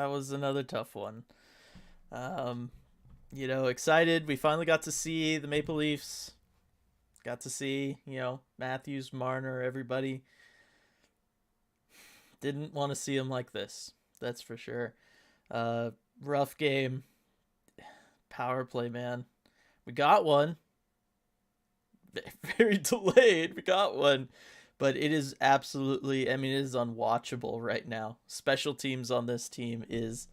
was another tough one. Excited. We finally got to see the Maple Leafs. Got to see, Matthews, Marner, everybody. Didn't want to see him like this. That's for sure. Rough game. Power play, man. We got one. Very delayed. We got one. But it is absolutely, it is unwatchable right now. Special teams on this team is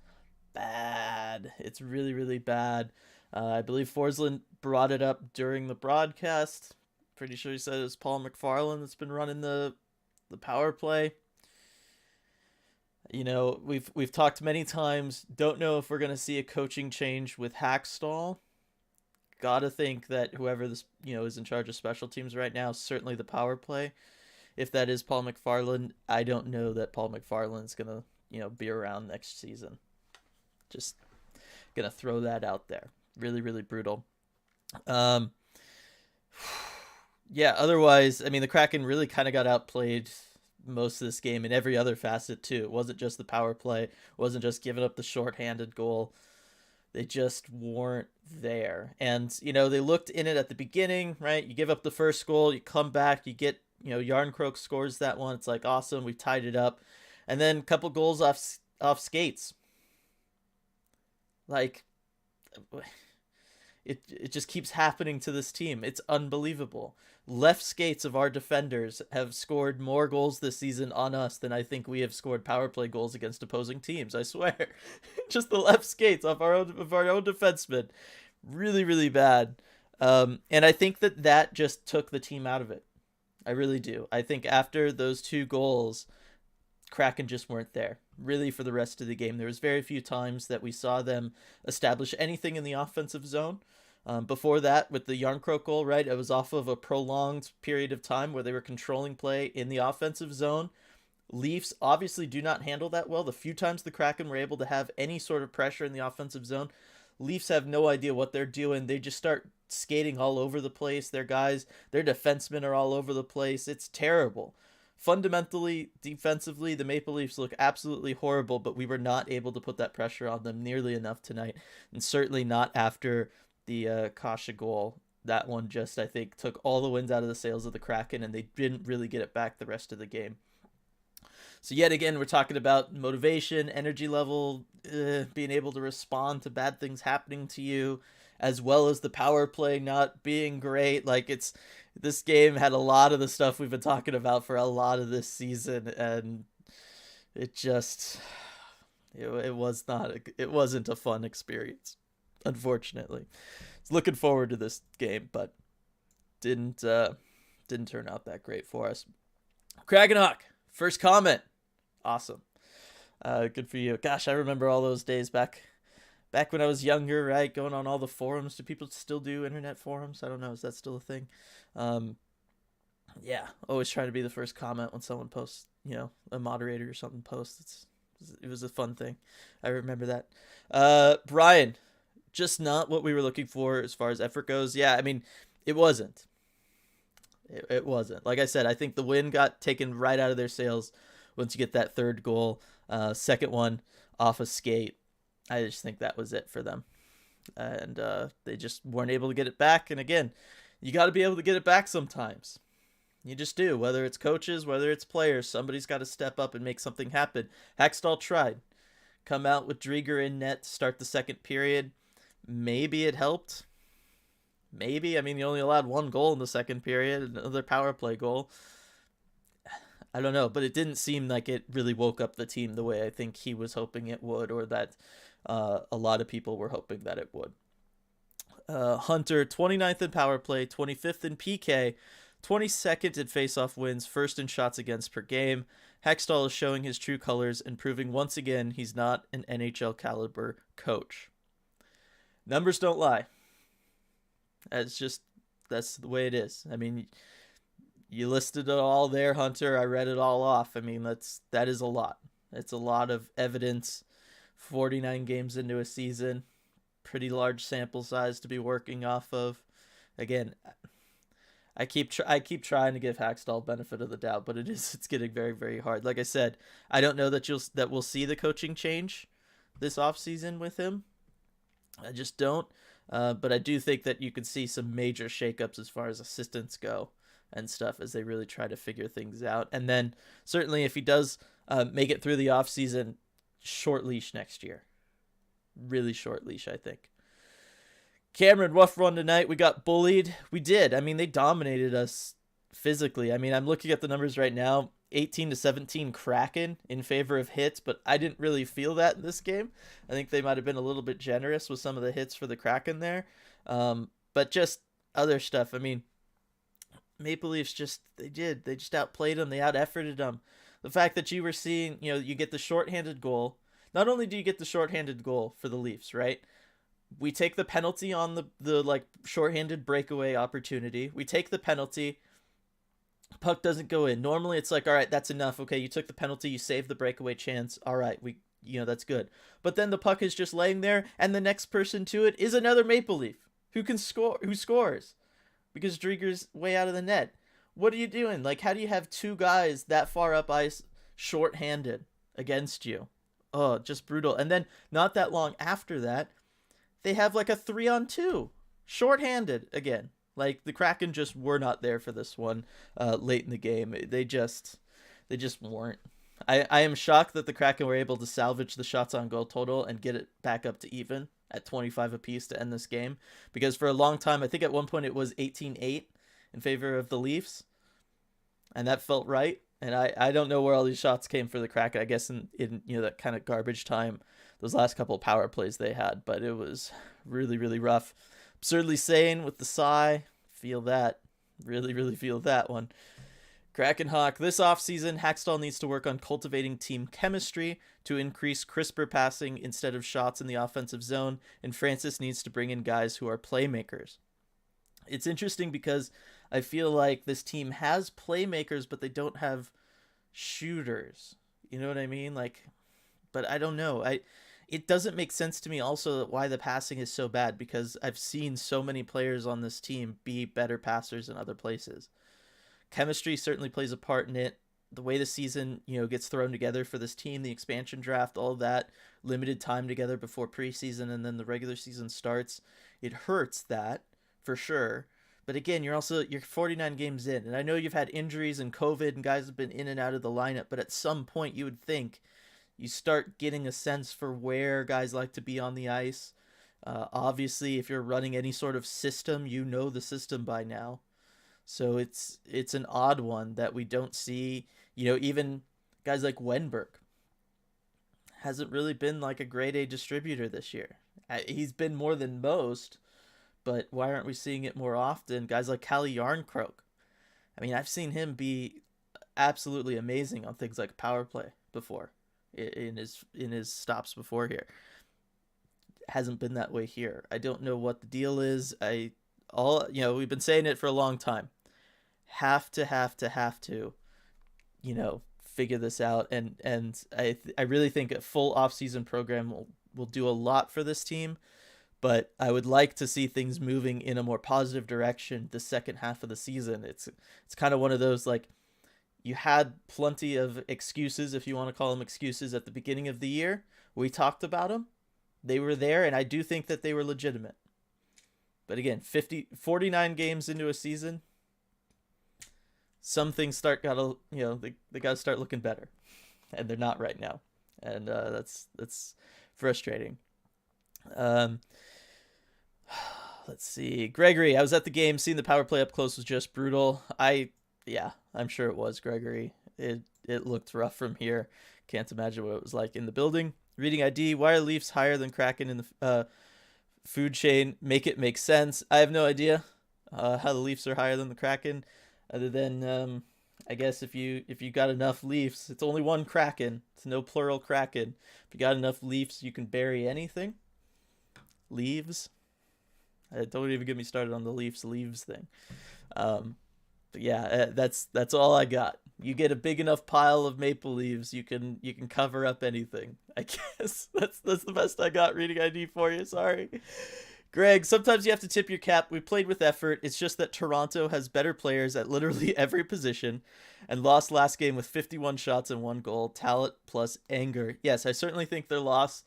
bad. It's really, really bad. I believe Forsland brought it up during the broadcast. Pretty sure he said it was Paul McFarland that's been running the power play. We've talked many times. Don't know if we're going to see a coaching change with Hackstall. Gotta think that whoever this is in charge of special teams right now, certainly the power play. If that is Paul McFarland, I don't know that Paul McFarland's gonna be around next season. Just gonna throw that out there. Really, really brutal. Yeah. Otherwise, the Kraken really kind of got outplayed most of this game in every other facet too. It wasn't just the power play. It wasn't just giving up the shorthanded goal. They just weren't there. And, they looked in it at the beginning, right? You give up the first goal, you come back, you get, Yarncroke scores that one. It's like, awesome, we tied it up. And then a couple goals off skates. Like, it just keeps happening to this team. It's unbelievable. Left skates of our defenders have scored more goals this season on us than I think we have scored power play goals against opposing teams. I swear. Just the left skates of our own defensemen. Really, really bad. And I think that just took the team out of it. I really do. I think after those two goals, Kraken just weren't there really for the rest of the game. There was very few times that we saw them establish anything in the offensive zone. Before that, with the Yarncroke goal, right, it was off of a prolonged period of time where they were controlling play in the offensive zone. Leafs obviously do not handle that well. The few times the Kraken were able to have any sort of pressure in the offensive zone, Leafs have no idea what they're doing. They just start skating all over the place. Their defensemen are all over the place. It's terrible. Fundamentally, defensively, the Maple Leafs look absolutely horrible, but we were not able to put that pressure on them nearly enough tonight, and certainly not after the Kasha goal. That one just, I think, took all the winds out of the sails of the Kraken, and they didn't really get it back the rest of the game. So yet again, we're talking about motivation, energy level, being able to respond to bad things happening to you, as well as the power play not being great. This game had a lot of the stuff we've been talking about for a lot of this season, and it wasn't a fun experience, unfortunately. I was looking forward to this game, but didn't turn out that great for us. Krakenhawk, first comment. Awesome. Good for you. Gosh, I remember all those days back when I was younger, right? Going on all the forums. Do people still do internet forums? I don't know. Is that still a thing? Yeah, always trying to be the first comment when someone posts, a moderator or something posts. It was a fun thing. I remember that. Brian, just not what we were looking for as far as effort goes. Yeah, it wasn't. It wasn't. Like I said, I think the wind got taken right out of their sails once you get that third goal. Second one off a skate. I just think that was it for them. And they just weren't able to get it back. And again, you got to be able to get it back sometimes. You just do. Whether it's coaches, whether it's players, somebody's got to step up and make something happen. Hackstall tried. Come out with Drieger in net to start the second period. Maybe it helped. Maybe. You only allowed one goal in the second period, another power play goal. I don't know, but it didn't seem like it really woke up the team the way I think he was hoping it would, or that a lot of people were hoping that it would. Hunter, 29th in power play, 25th in PK, 22nd in faceoff wins, first in shots against per game. Hextall is showing his true colors and proving once again he's not an NHL caliber coach. Numbers don't lie. That's the way it is. You listed it all there, Hunter. I read it all off. That is a lot. It's a lot of evidence. 49 games into a season. Pretty large sample size to be working off of. Again, I keep trying to give Hackstall benefit of the doubt, but it's getting very, very hard. Like I said, I don't know that we'll see the coaching change this offseason with him. I just don't. But I do think that you could see some major shakeups as far as assistants go and stuff as they really try to figure things out. And then certainly if he does make it through the offseason, short leash next year. Really short leash, I think. Cameron, rough run tonight. We got bullied. We did. I mean, they dominated us physically. I mean, I'm looking at the numbers right now. 18-17 Kraken in favor of hits, but I didn't really feel that in this game. I think they might have been a little bit generous with some of the hits for the Kraken there. But just other stuff. I mean, Maple Leafs they just outplayed them. They out-efforted them. The fact that you were seeing, you get the shorthanded goal. Not only do you get the shorthanded goal for the Leafs, right? We take the penalty on the like shorthanded breakaway opportunity. We take the penalty. Puck doesn't go in. Normally it's like, all right, that's enough. Okay, you took the penalty, you saved the breakaway chance. All right, that's good. But then the puck is just laying there, and the next person to it is another Maple Leaf who scores because Drieger's way out of the net. What are you doing? Like, how do you have two guys that far up ice shorthanded against you? Oh, just brutal. And then not that long after that, they have like a 3-on-2 shorthanded again. Like, the Kraken just were not there for this one late in the game. They just weren't. I am shocked that the Kraken were able to salvage the shots on goal total and get it back up to even at 25 apiece to end this game. Because for a long time, I think at one point it was 18-8 in favor of the Leafs. And that felt right. And I don't know where all these shots came for the Kraken. I guess in that kind of garbage time, those last couple of power plays they had. But it was really, really rough. Absurdly sane with the sigh. Feel that. Really, really feel that one. Kraken Hawk. This offseason, Hackstall needs to work on cultivating team chemistry to increase crisper passing instead of shots in the offensive zone, and Francis needs to bring in guys who are playmakers. It's interesting because I feel like this team has playmakers, but they don't have shooters. You know what I mean? But I don't know. It doesn't make sense to me also why the passing is so bad, because I've seen so many players on this team be better passers in other places. Chemistry certainly plays a part in it. The way the season, gets thrown together for this team, the expansion draft, all of that, limited time together before preseason and then the regular season starts, it hurts that for sure. But again, you're 49 games in, and I know you've had injuries and COVID and guys have been in and out of the lineup, but at some point you would think you start getting a sense for where guys like to be on the ice. Obviously, if you're running any sort of system, you know the system by now. So it's an odd one that we don't see. Even guys like Wenberg hasn't really been like a grade A distributor this year. He's been more than most, but why aren't we seeing it more often? Guys like Kalle Järnkrok. I mean, I've seen him be absolutely amazing on things like power play before. In his stops before here. Hasn't been that way here. I don't know what the deal is. We've been saying it for a long time. Have to figure this out, and I really think a full off-season program will do a lot for this team, but I would like to see things moving in a more positive direction the second half of the season. It's kind of one of those, like, you had plenty of excuses, if you want to call them excuses, at the beginning of the year. We talked about them. They were there, and I do think that they were legitimate. But again, 49 games into a season, some things they got to start looking better. And they're not right now. And that's frustrating. Let's see. Gregory, I was at the game. Seeing the power play up close was just brutal. I'm sure it was, Gregory. It looked rough from here. Can't imagine what it was like in the building. Reading ID, why are Leafs higher than Kraken in the food chain? Make it make sense. I have no idea how the Leafs are higher than the Kraken, other than I guess if you got enough Leafs. It's only one Kraken. It's no plural Kraken. If you got enough Leafs, you can bury anything. Leaves. Don't even get me started on the leaves thing. But yeah, that's all I got. You get a big enough pile of maple leaves, you can cover up anything. I guess that's the best I got. Reading ID for you. Sorry. Greg, sometimes you have to tip your cap. We played with effort. It's just that Toronto has better players at literally every position and lost last game with 51 shots and 1 goal. Talent plus anger. Yes, I certainly think their loss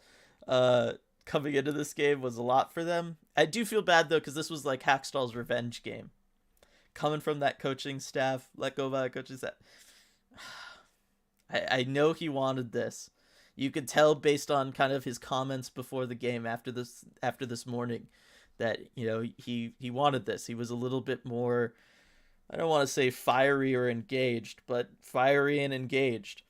uh, coming into this game was a lot for them. I do feel bad though because this was like Hackstall's revenge game. Coming from that coaching staff, let go by the coaching staff. I know he wanted this. You could tell based on kind of his comments before the game after this morning that he wanted this. He was a little bit more, I don't want to say fiery or engaged, but fiery and engaged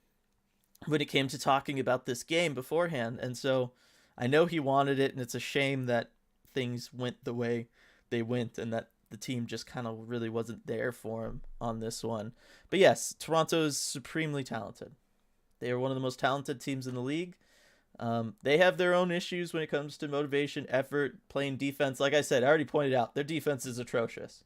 when it came to talking about this game beforehand. And so I know he wanted it, and it's a shame that things went the way they went and that the team just kind of really wasn't there for him on this one. But yes, Toronto is supremely talented. They are one of the most talented teams in the league. They have their own issues when it comes to motivation, effort, playing defense. Like I said, I already pointed out, their defense is atrocious.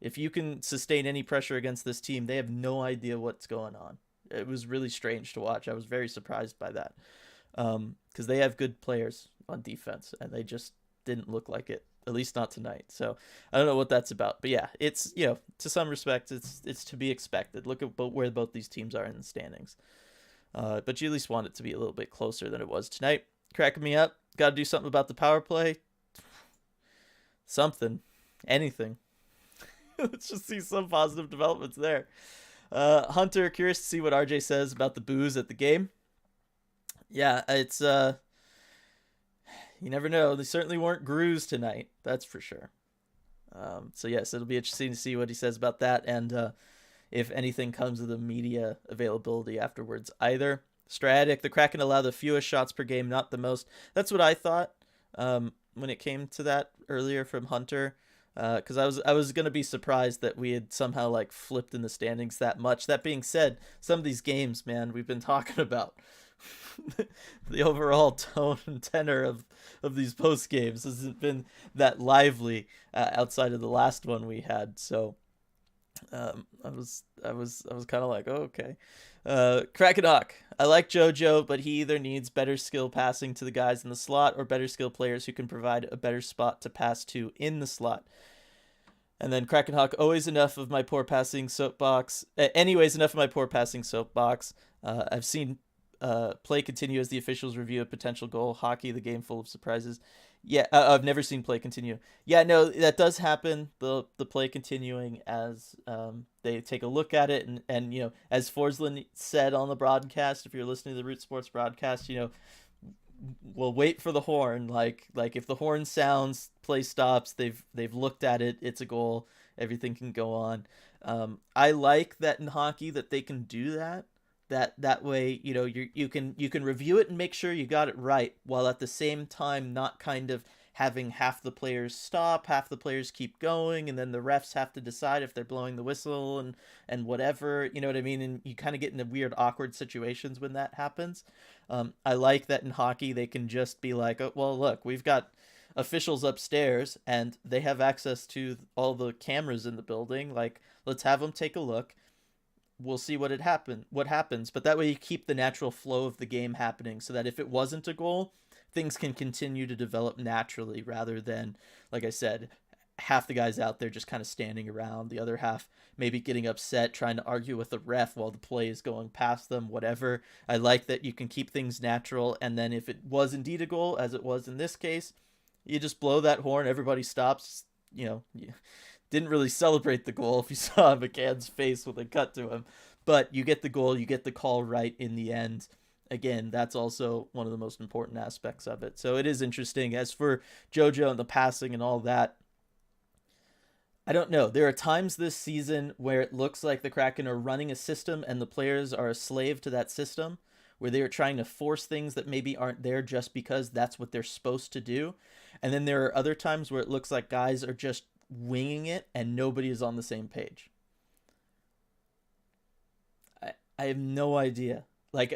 If you can sustain any pressure against this team, they have no idea what's going on. It was really strange to watch. I was very surprised by that because they have good players on defense, and they just didn't look like it, at least not tonight. So I don't know what that's about. But yeah, it's, to some respect, it's to be expected. Look at where both these teams are in the standings. But you at least want it to be a little bit closer than it was tonight. Cracking me up. Got to do something about the power play. Something. Anything. Let's just see some positive developments there. Hunter, curious to see what RJ says about the boos at the game. Yeah, it's you never know. They certainly weren't grooves tonight. That's for sure. So yes, it'll be interesting to see what he says about that, and if anything comes of the media availability afterwards either. Stratic, the Kraken allow the fewest shots per game, not the most. That's what I thought when it came to that earlier from Hunter. Because I was going to be surprised that we had somehow like flipped in the standings that much. That being said, some of these games, man, we've been talking about the overall tone and tenor of these post games hasn't been that lively outside of the last one we had. So I was kind of like, oh, okay. Kraken Hawk. I like JoJo, but he either needs better skill passing to the guys in the slot or better skill players who can provide a better spot to pass to in the slot. And then Kraken Hawk, always enough of my poor passing soapbox. Anyways, enough of my poor passing soapbox. I've seen play continue as the officials review a potential goal. Hockey, the game full of surprises. Yeah, I've never seen play continue. Yeah, no, that does happen. The play continuing as they take a look at it, and as Forsland said on the broadcast, if you're listening to the Root Sports broadcast, we'll wait for the horn. Like if the horn sounds, play stops. They've looked at it. It's a goal. Everything can go on. I like that in hockey that they can do that. That way, you can review it and make sure you got it right, while at the same time not kind of having half the players stop, half the players keep going, and then the refs have to decide if they're blowing the whistle and whatever, you know what I mean? And you kind of get into weird, awkward situations when that happens. I like that in hockey they can just be like, oh, well, look, we've got officials upstairs and they have access to all the cameras in the building. Like, let's have them take a look. We'll see what happens. But that way you keep the natural flow of the game happening, so that if it wasn't a goal, things can continue to develop naturally, rather than, like I said, half the guys out there just kind of standing around, the other half maybe getting upset, trying to argue with the ref while the play is going past them, whatever. I like that you can keep things natural, and then if it was indeed a goal, as it was in this case, you just blow that horn, everybody stops, didn't really celebrate the goal if you saw McCann's face when they cut to him. But you get the goal, you get the call right in the end. Again, that's also one of the most important aspects of it. So it is interesting. As for JoJo and the passing and all that, I don't know. There are times this season where it looks like the Kraken are running a system and the players are a slave to that system, where they are trying to force things that maybe aren't there just because that's what they're supposed to do. And then there are other times where it looks like guys are just winging it and nobody is on the same page. I have no idea. Like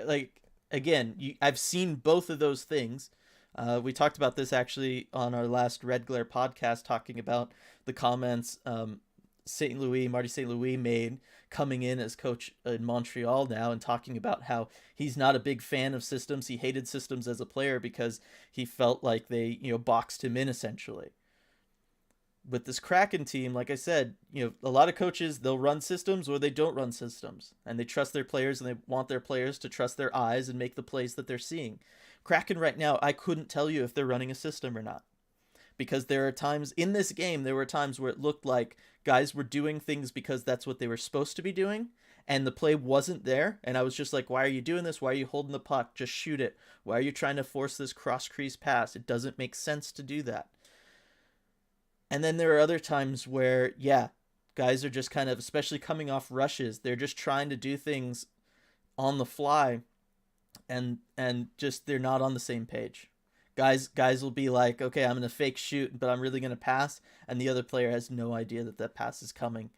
again, I've seen both of those things. We talked about this actually on our last Red Glare podcast, talking about the comments Marty St. Louis made coming in as coach in Montreal now, and talking about how he's not a big fan of systems. He hated systems as a player because he felt like they, boxed him in essentially. With this Kraken team, like I said, a lot of coaches, they'll run systems or they don't run systems, and they trust their players and they want their players to trust their eyes and make the plays that they're seeing. Kraken right now, I couldn't tell you if they're running a system or not, because there are times in this game, there were times where it looked like guys were doing things because that's what they were supposed to be doing, and the play wasn't there, and I was just like, why are you doing this? Why are you holding the puck? Just shoot it. Why are you trying to force this cross crease pass? It doesn't make sense to do that. And then there are other times where, yeah, guys are just kind of, especially coming off rushes, they're just trying to do things on the fly, and just they're not on the same page. Guys will be like, okay, I'm gonna fake shoot, but I'm really gonna pass, and the other player has no idea that that pass is coming,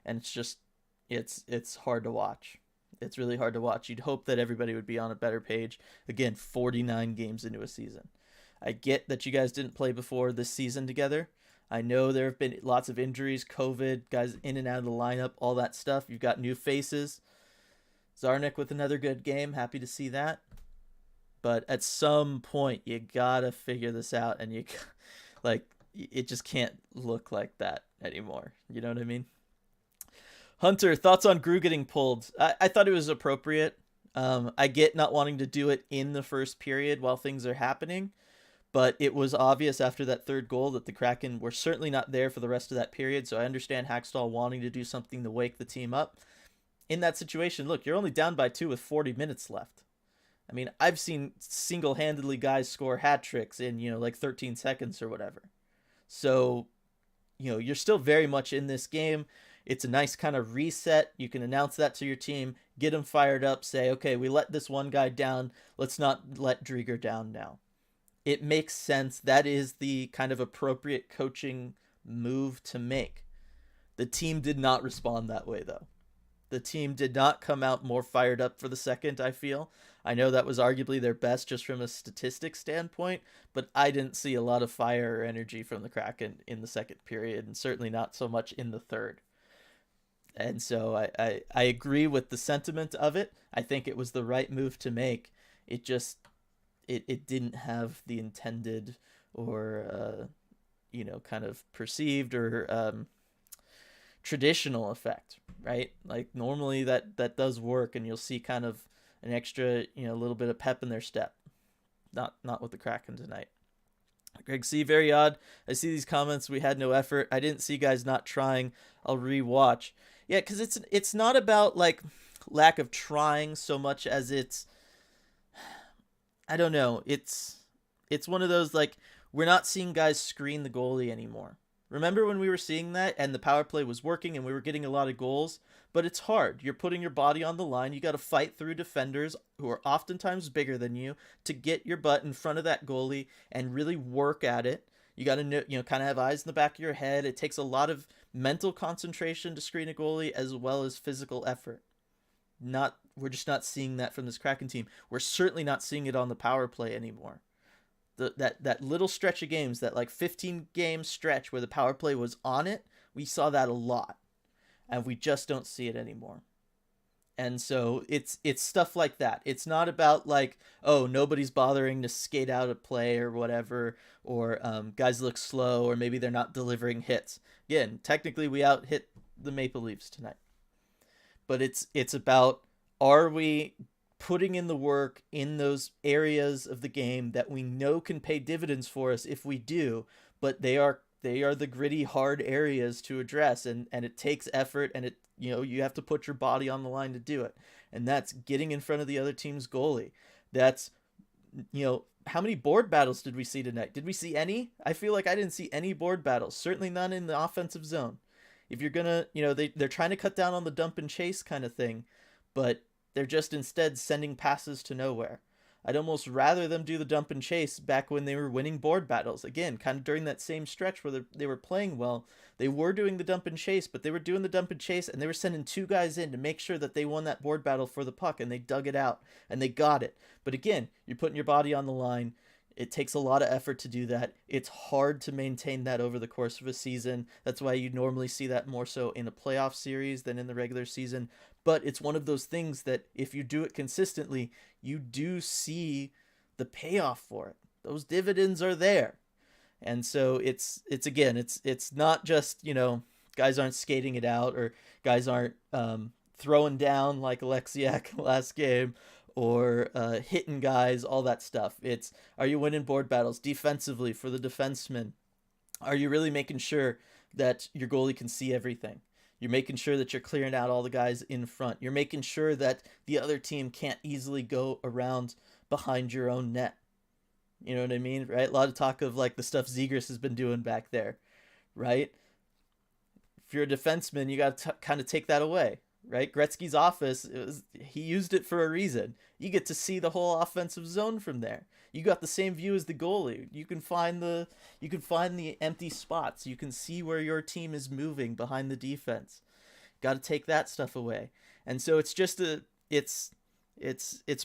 and it's just it's hard to watch. It's really hard to watch. You'd hope that everybody would be on a better page. Again, 49 games into a season. I get that you guys didn't play before this season together. I know there have been lots of injuries, COVID, guys in and out of the lineup, all that stuff. You've got new faces. Zarnik with another good game. Happy to see that. But at some point, you gotta figure this out, and like, it just can't look like that anymore. You know what I mean? Hunter, thoughts on Gru getting pulled? I thought it was appropriate. I get not wanting to do it in the first period while things are happening, but it was obvious after that third goal that the Kraken were certainly not there for the rest of that period, so I understand Hackstall wanting to do something to wake the team up. In that situation, look, you're only down by 2 with 40 minutes left. I mean, I've seen single-handedly guys score hat tricks in, like 13 seconds or whatever. So, you're still very much in this game. It's a nice kind of reset. You can announce that to your team, get them fired up, say, okay, we let this one guy down. Let's not let Drieger down now. It makes sense. That is the kind of appropriate coaching move to make. The team did not respond that way, though. The team did not come out more fired up for the second, I feel. I know that was arguably their best just from a statistics standpoint, but I didn't see a lot of fire or energy from the Kraken in the second period, and certainly not so much in the third. And so I agree with the sentiment of it. I think it was the right move to make. It just, it didn't have the intended or, kind of perceived or traditional effect, right? Like normally that does work, and you'll see kind of an extra, little bit of pep in their step. Not with the Kraken tonight. Greg C, very odd. I see these comments. We had no effort. I didn't see guys not trying. I'll rewatch. Yeah, because it's not about like lack of trying so much as it's, I don't know. It's one of those, like, we're not seeing guys screen the goalie anymore. Remember when we were seeing that and the power play was working and we were getting a lot of goals? But it's hard. You're putting your body on the line. You got to fight through defenders who are oftentimes bigger than you to get your butt in front of that goalie and really work at it. You got to kind of have eyes in the back of your head. It takes a lot of mental concentration to screen a goalie as well as physical effort. We're just not seeing that from this Kraken team. We're certainly not seeing it on the power play anymore. That little stretch of games, that like 15-game stretch where the power play was on it, we saw that a lot, and we just don't see it anymore. And so it's stuff like that. It's not about like, oh, nobody's bothering to skate out a play or whatever, or guys look slow, or maybe they're not delivering hits. Again, technically we out hit the Maple Leafs tonight, but it's about, are we putting in the work in those areas of the game that we know can pay dividends for us if we do, but they are the gritty, hard areas to address, and it takes effort, and it, you have to put your body on the line to do it. And that's getting in front of the other team's goalie. That's, how many board battles did we see tonight? Did we see any? I feel like I didn't see any board battles, certainly none in the offensive zone. If you're gonna, they're trying to cut down on the dump and chase kind of thing, but they're just instead sending passes to nowhere. I'd almost rather them do the dump and chase back when they were winning board battles. Again, kind of during that same stretch where they were playing well, they were doing the dump and chase, but they were doing the dump and chase and they were sending 2 guys in to make sure that they won that board battle for the puck, and they dug it out and they got it. But again, you're putting your body on the line. It takes a lot of effort to do that. It's hard to maintain that over the course of a season. That's why you normally see that more so in a playoff series than in the regular season. But it's one of those things that if you do it consistently, you do see the payoff for it. Those dividends are there. And so it's not just, guys aren't skating it out, or guys aren't throwing down like Alexiak last game, or hitting guys, all that stuff. It's, are you winning board battles defensively for the defensemen? Are you really making sure that your goalie can see everything? You're making sure that you're clearing out all the guys in front. You're making sure that the other team can't easily go around behind your own net. You know what I mean, right? A lot of talk of like the stuff Zegras has been doing back there, right? If you're a defenseman, you got to kind of take that away, right? Gretzky's office, he used it for a reason. You get to see the whole offensive zone from there. You got the same view as the goalie. You can find the empty spots. You can see where your team is moving behind the defense. Got to take that stuff away. And so it's just it's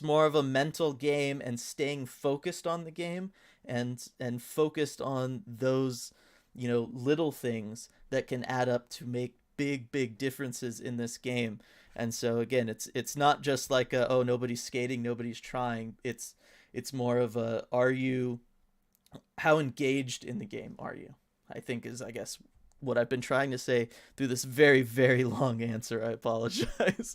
more of a mental game and staying focused on the game and focused on those, you know, little things that can add up to make big differences in this game. And so again, it's not just like oh, nobody's skating, nobody's trying. It's more of a, how engaged in the game are you? I think is, I guess, what I've been trying to say through this very long answer. I apologize.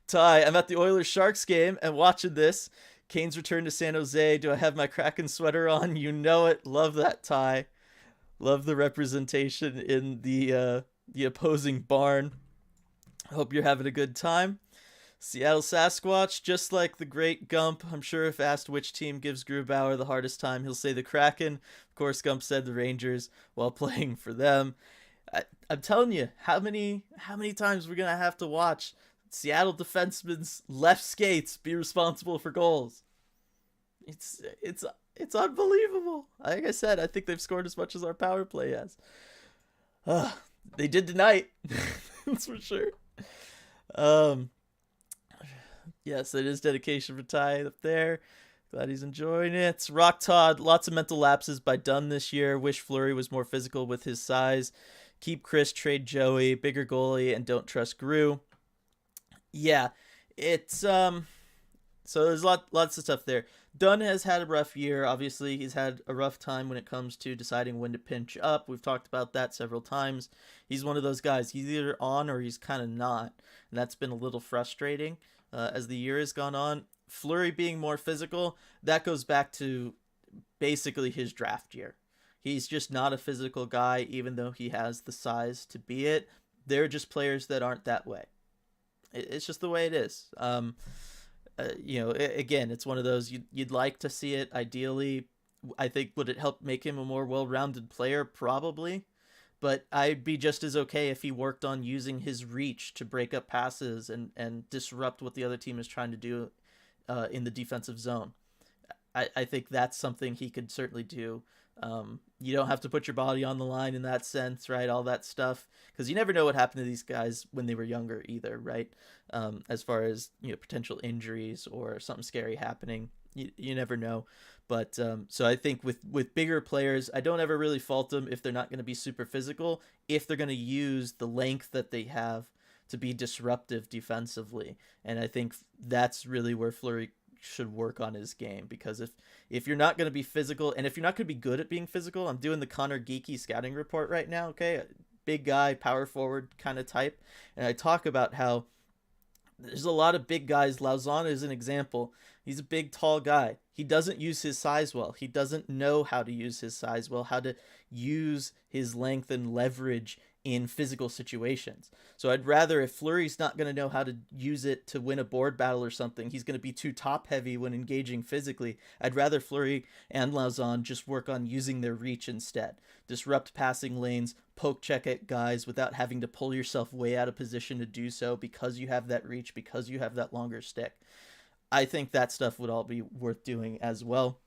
Ty, I'm at the Oilers Sharks game and watching this. Kane's return to San Jose. Do I have my Kraken sweater on? You know it. Love that, Ty. Love the representation in the opposing barn. Hope you're having a good time. Seattle Sasquatch, just like the great Gump. I'm sure if asked which team gives Grubauer the hardest time, he'll say the Kraken. Of course, Gump said the Rangers while playing for them. I'm telling you, how many times we're gonna have to watch Seattle defensemen's left skates be responsible for goals. It's unbelievable. Like I said, I think they've scored as much as our power play has. They did tonight. That's for sure. Yes, it is dedication for Ty up there. Glad he's enjoying it. Rock Todd, lots of mental lapses by Dunn this year. Wish Fleury was more physical with his size. Keep Chris, trade Joey, bigger goalie, and don't trust Gru. Yeah, it's so there's lots of stuff there. Dunn has had a rough year. Obviously, he's had a rough time when it comes to deciding when to pinch up. We've talked about that several times. He's one of those guys. He's either on or he's kind of not, and that's been a little frustrating as the year has gone on. Fleury being more physical, that goes back to basically his draft year. He's just not a physical guy, even though he has the size to be it. They're just players that aren't that way. It's just the way it is. Again, it's one of those you'd like to see it. Ideally, I think, would it help make him a more well-rounded player? Probably. But I'd be just as okay if he worked on using his reach to break up passes and disrupt what the other team is trying to do in the defensive zone. I think that's something he could certainly do. You don't have to put your body on the line in that sense, right? All that stuff, because you never know what happened to these guys when they were younger either, right? As far as, potential injuries or something scary happening, you never know. But so I think with bigger players, I don't ever really fault them if they're not going to be super physical, if they're going to use the length that they have to be disruptive defensively. And I think that's really where Fleury should work on his game, because if you're not going to be physical, and if you're not going to be good at being physical, I'm doing the Connor Geeky scouting report right now, okay? Big guy, power forward kind of type, and I talk about how there's a lot of big guys. Lauzon is an example. He's a big, tall guy. He doesn't use his size well. He doesn't know how to use his size well, how to use his length and leverage in physical situations. So I'd rather, if Fleury's not going to know how to use it to win a board battle or something, he's going to be too top heavy when engaging physically, I'd rather Fleury and Lauzon just work on using their reach instead. Disrupt passing lanes, poke check at guys without having to pull yourself way out of position to do so, because you have that reach, because you have that longer stick. I think that stuff would all be worth doing as well.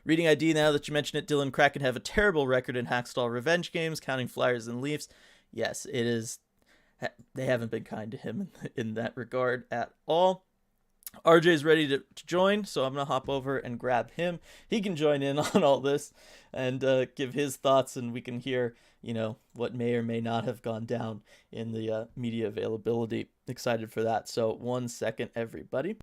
Reading ID, now that you mention it, Dylan, Kraken have a terrible record in Hackstall revenge games, counting Flyers and Leafs. Yes, it is. They haven't been kind to him in that regard at all. RJ's ready to join, so I'm going to hop over and grab him. He can join in on all this and give his thoughts, and we can hear, what may or may not have gone down in the media availability. Excited for that. So 1 second, everybody.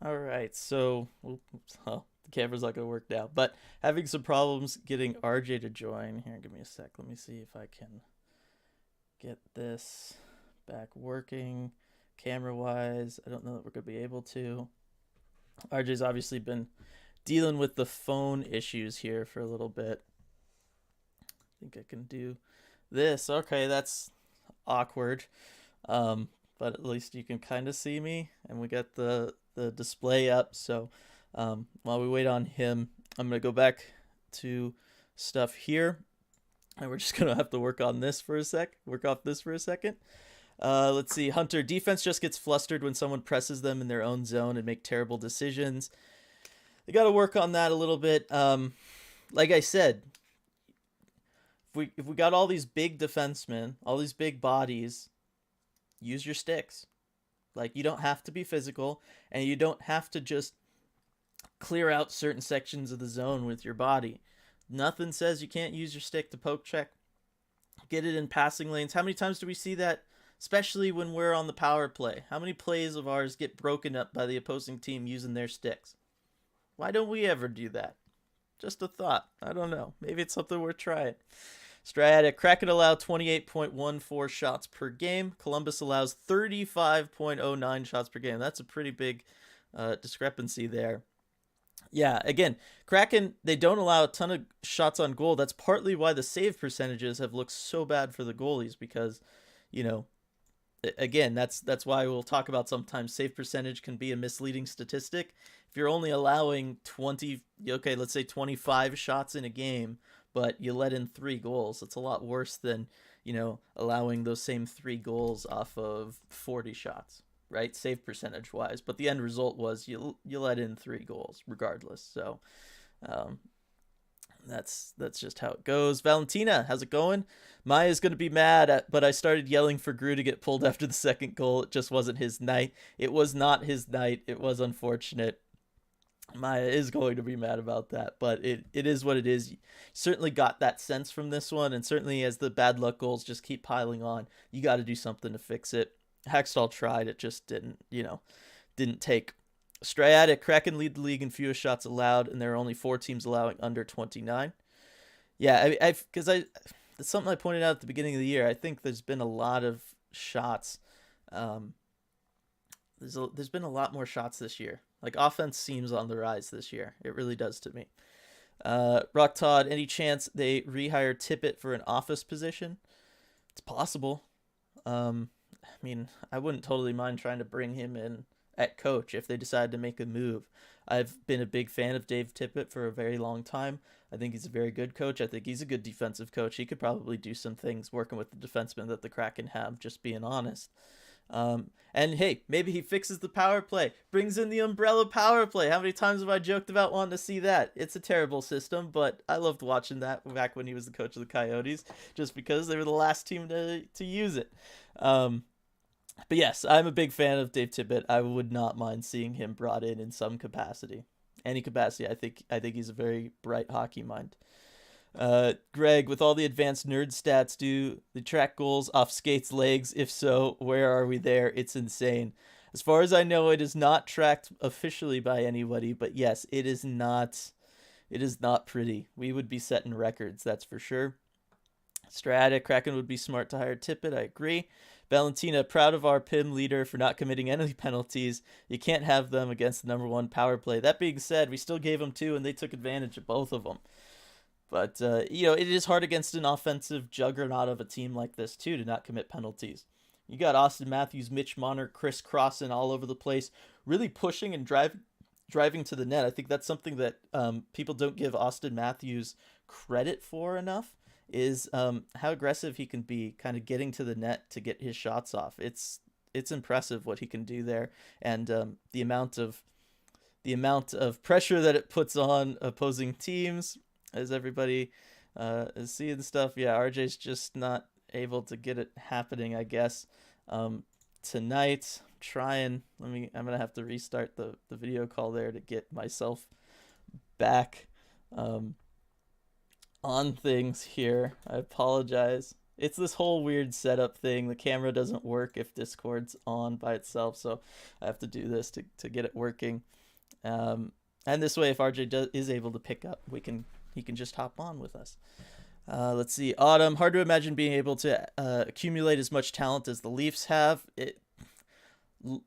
All right, so oops, oh, the camera's not gonna work now, but having some problems getting RJ to join. Here, give me a sec. Let me see if I can get this back working camera wise. I don't know that we're gonna be able to. RJ's obviously been dealing with the phone issues here for a little bit. I think I can do this. Okay, that's awkward. But at least you can kind of see me, and we got the display up. So while we wait on him, I'm gonna go back to stuff here, and we're just gonna have to work on this for a sec. Work off this for a second. Let's see. Hunter, defense just gets flustered when someone presses them in their own zone and make terrible decisions. They got to work on that a little bit. Like I said, if we got all these big defensemen, all these big bodies, use your sticks. Like, you don't have to be physical, and you don't have to just clear out certain sections of the zone with your body. Nothing says you can't use your stick to poke check. Get it in passing lanes. How many times do we see that? Especially when we're on the power play. How many plays of ours get broken up by the opposing team using their sticks? Why don't we ever do that? Just a thought. I don't know. Maybe it's something worth trying. Striatic. Kraken allow 28.14 shots per game. Columbus allows 35.09 shots per game. That's a pretty big discrepancy there. Yeah, again, Kraken, they don't allow a ton of shots on goal. That's partly why the save percentages have looked so bad for the goalies because, you know, again, that's why we'll talk about sometimes save percentage can be a misleading statistic. If you're only allowing 20, okay, let's say 25 shots in a game, but you let in 3 goals, it's a lot worse than, you know, allowing those same 3 goals off of 40 shots, right? Save percentage wise, but the end result was you let in 3 goals regardless. So that's just how it goes. Valentina, how's it going? Maya's going to be mad, but I started yelling for Gru to get pulled after the second goal. It just wasn't his night. It was not his night. It was unfortunate. Maya is going to be mad about that, but it is what it is. You certainly got that sense from this one, and certainly as the bad luck goals just keep piling on, you got to do something to fix it. Hextall tried. It just didn't take. Striatic, Kraken lead the league in fewest shots allowed, and there are only 4 teams allowing under 29. Yeah, because that's something I pointed out at the beginning of the year. I think there's been a lot of shots. There's been a lot more shots this year. Like, offense seems on the rise this year. It really does to me. Rock Todd, any chance they rehire Tippett for an office position? It's possible. I mean, I wouldn't totally mind trying to bring him in at coach if they decide to make a move. I've been a big fan of Dave Tippett for a very long time. I think he's a very good coach. I think he's a good defensive coach. He could probably do some things working with the defensemen that the Kraken have, just being honest. And hey, maybe he fixes the power play, brings in the umbrella power play. How many times have I joked about wanting to see that? It's a terrible system, but I loved watching that back when he was the coach of the Coyotes, just because they were the last team to use it. But yes, I'm a big fan of Dave Tippett. I would not mind seeing him brought in some capacity. Any capacity. I think he's a very bright hockey mind. Greg, with all the advanced nerd stats, do the track goals off skates' legs? If so, where are we there? It's insane. As far as I know, it is not tracked officially by anybody, but yes, it is not pretty. We would be setting records, that's for sure. Strata, Kraken would be smart to hire Tippett, I agree. Valentina, proud of our PIM leader for not committing any penalties. You can't have them against the number one power play. That being said, we still gave them 2, and they took advantage of both of them. But, it is hard against an offensive juggernaut of a team like this, too, to not commit penalties. You got Austin Matthews, Mitch Marner, Chris Crossan all over the place, really pushing and driving to the net. I think that's something that people don't give Austin Matthews credit for enough, is how aggressive he can be, kind of getting to the net to get his shots off. It's impressive what he can do there, and the amount of pressure that it puts on opposing teams, as everybody is seeing stuff. Yeah, RJ's just not able to get it happening, I guess. Tonight, I'm gonna have to restart the video call there to get myself back on things here. I apologize. It's this whole weird setup thing. The camera doesn't work if Discord's on by itself, so I have to do this to get it working. And this way, if RJ is able to pick up, he can just hop on with us. Let's see. Autumn, hard to imagine being able to accumulate as much talent as the Leafs have. A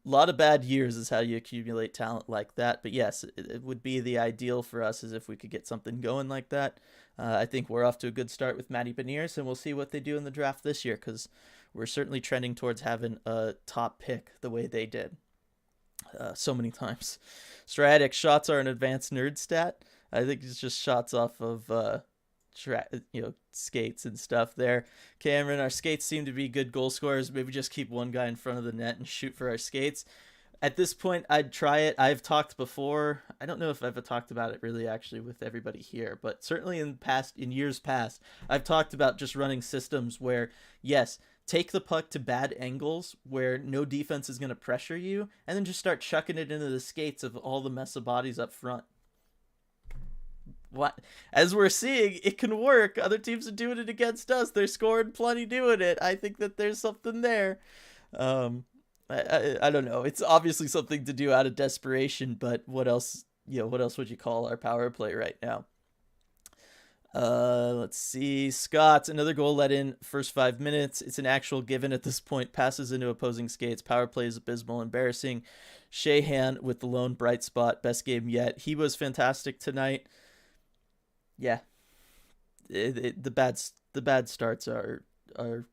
lot of bad years is how you accumulate talent like that. But yes, it would be the ideal for us is if we could get something going like that. I think we're off to a good start with Matty Beniers, and we'll see what they do in the draft this year, because we're certainly trending towards having a top pick the way they did so many times. Stratic, shots are an advanced nerd stat. I think it's just shots off of skates and stuff there. Cameron, our skates seem to be good goal scorers. Maybe just keep one guy in front of the net and shoot for our skates. At this point, I'd try it. I've talked before. I don't know if I've talked about it really actually with everybody here, but certainly in years past, I've talked about just running systems where, yes, take the puck to bad angles where no defense is going to pressure you, and then just start chucking it into the skates of all the mess of bodies up front. What, as we're seeing, it can work. Other teams are doing it against us. They're scoring plenty doing it. I think that there's something there. I don't know. It's obviously something to do out of desperation, but what else would you call our power play right now? Let's see. Scott, another goal let in first 5 minutes. It's an actual given at this point. Passes into opposing skates. Power play is abysmal, embarrassing. Shahan with the lone bright spot. Best game yet. He was fantastic tonight. Yeah, the bad starts are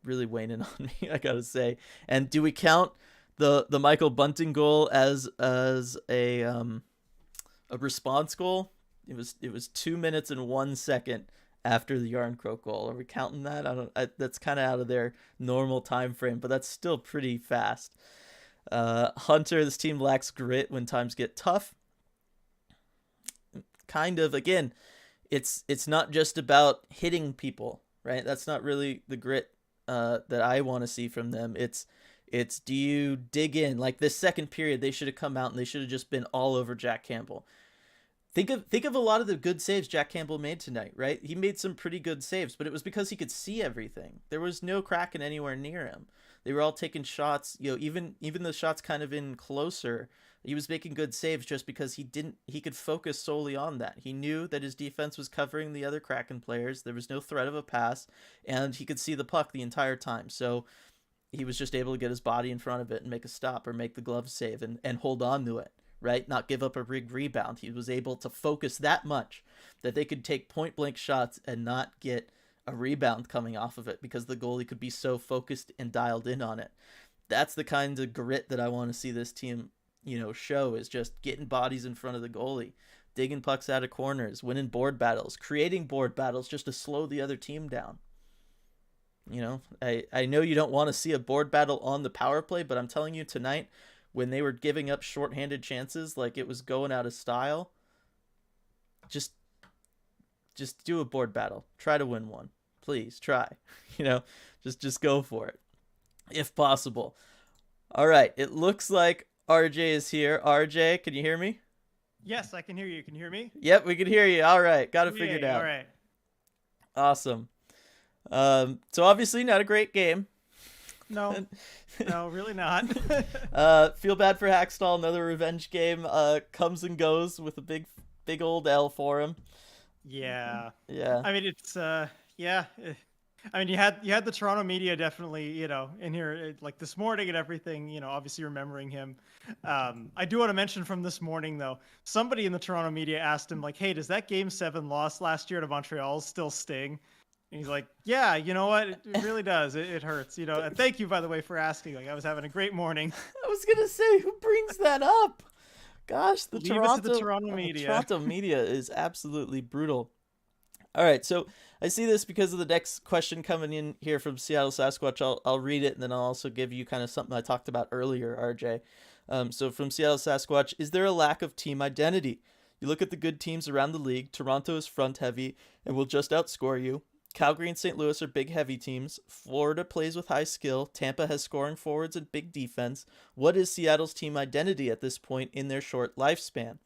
really waning on me, I gotta say. And do we count the Michael Bunting goal as a response goal? It was 2 minutes and 1 second after the Yarncroke goal. Are we counting that? That's kind of out of their normal time frame, but that's still pretty fast. Hunter, this team lacks grit when times get tough. Kind of, again. It's not just about hitting people, right? That's not really the grit that I want to see from them. It's do you dig in? Like this second period, they should have come out and they should have just been all over Jack Campbell. Think of a lot of the good saves Jack Campbell made tonight, right? He made some pretty good saves, but it was because he could see everything. There was no Kraken anywhere near him. They were all taking shots, even the shots kind of in closer. He was making good saves just because he could focus solely on that. He knew that his defense was covering the other Kraken players. There was no threat of a pass, and he could see the puck the entire time. So he was just able to get his body in front of it and make a stop or make the glove save and hold on to it, right? Not give up a big rebound. He was able to focus that much that they could take point blank shots and not get a rebound coming off of it because the goalie could be so focused and dialed in on it. That's the kind of grit that I want to see this team show, is just getting bodies in front of the goalie, digging pucks out of corners, winning board battles, creating board battles just to slow the other team down. I know you don't want to see a board battle on the power play, but I'm telling you tonight, when they were giving up shorthanded chances like it was going out of style, just do a board battle. Try to win one. Please try. Just go for it if possible. All right, it looks like RJ is here. RJ, can you hear me? Yes, I can hear you. Can you hear me? Yep, we can hear you. All right, got it figured out. All right. Awesome. So obviously not a great game. No, really not. Feel bad for Hackstall. Another revenge game comes and goes with a big old L for him. Yeah. Yeah. I mean, it's I mean, you had the Toronto media definitely, in here like this morning and everything. Obviously remembering him. I do want to mention from this morning though, somebody in the Toronto media asked him like, "Hey, does that Game 7 loss last year to Montreal still sting?" And he's like, "Yeah, you know what? It really does. It hurts. And thank you by the way for asking. Like, I was having a great morning. I was gonna say, who brings that up? Gosh, the Leave it to the Toronto Toronto media." Toronto media is absolutely brutal. All right, so I see this because of the next question coming in here from Seattle Sasquatch. I'll read it and then I'll also give you kind of something I talked about earlier, RJ. So from Seattle Sasquatch, is there a lack of team identity? You look at the good teams around the league. Toronto is front heavy and will just outscore you. Calgary and St. Louis are big heavy teams. Florida plays with high skill. Tampa has scoring forwards and big defense. What is Seattle's team identity at this point in their short lifespan?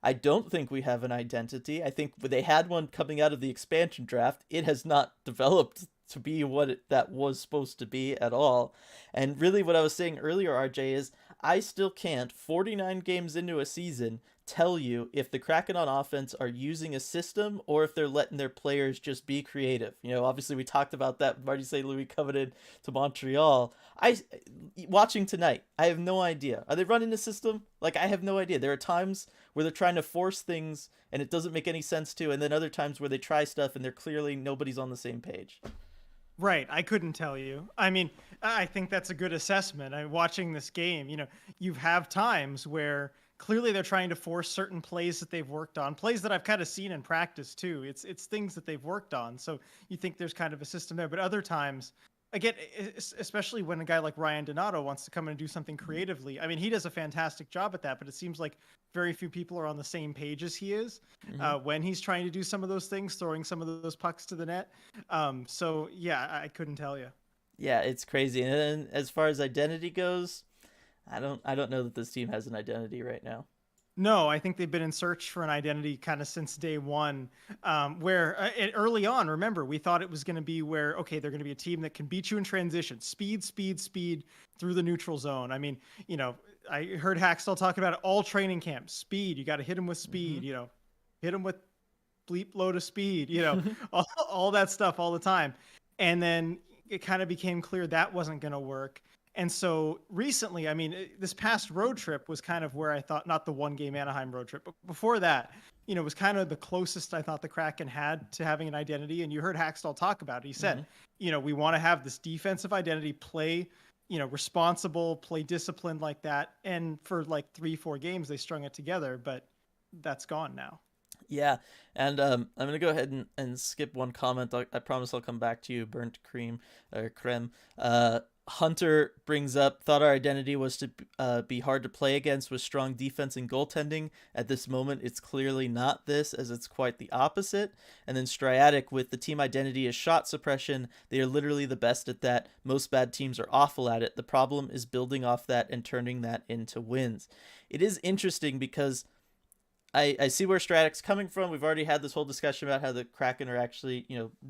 I don't think we have an identity. I think they had one coming out of the expansion draft. It has not developed to be what that was supposed to be at all. And really, what I was saying earlier, RJ, is I still can't, 49 games into a season, tell you if the Kraken on offense are using a system or if they're letting their players just be creative. Obviously we talked about that. Marty St. Louis coveted to Montreal. Watching tonight, I have no idea. Are they running a system? Like, I have no idea. There are times where they're trying to force things and it doesn't make any sense to, and then other times where they try stuff and they're clearly nobody's on the same page. Right. I couldn't tell you. I mean, I think that's a good assessment. Watching this game, you have times where clearly they're trying to force certain plays that they've worked on, plays that I've kind of seen in practice too. It's things that they've worked on. So you think there's kind of a system there, but other times, again, especially when a guy like Ryan Donato wants to come in and do something creatively. I mean, he does a fantastic job at that, but it seems like very few people are on the same page as he is when he's trying to do some of those things, throwing some of those pucks to the net. So yeah, I couldn't tell you. Yeah, it's crazy. And then as far as identity goes, I don't know that this team has an identity right now. No, I think they've been in search for an identity kind of since day one. Where early on, remember, we thought it was going to be where, okay, they're going to be a team that can beat you in transition, speed, speed, speed through the neutral zone. I mean, I heard Haxtell talk about it all training camp. Speed, you got to hit him with speed. Hit him with bleep load of speed. All that stuff all the time. And then it kind of became clear that wasn't going to work. And so recently, I mean, this past road trip was kind of where I thought, not the one game Anaheim road trip, but before that, was kind of the closest I thought the Kraken had to having an identity. And you heard Haxtell talk about it. He said, we want to have this defensive identity, play, responsible, play disciplined like that. And for like 3-4 games, they strung it together, but that's gone now. Yeah, and I'm gonna go ahead and skip one comment. I promise I'll come back to you, burnt cream or creme. Hunter brings up, thought our identity was to be hard to play against with strong defense and goaltending. At this moment, it's clearly not this, as it's quite the opposite. And then Striatic with the team identity is shot suppression. They are literally the best at that. Most bad teams are awful at it. The problem is building off that and turning that into wins. It is interesting because I see where Stradic's coming from. We've already had this whole discussion about how the Kraken are actually,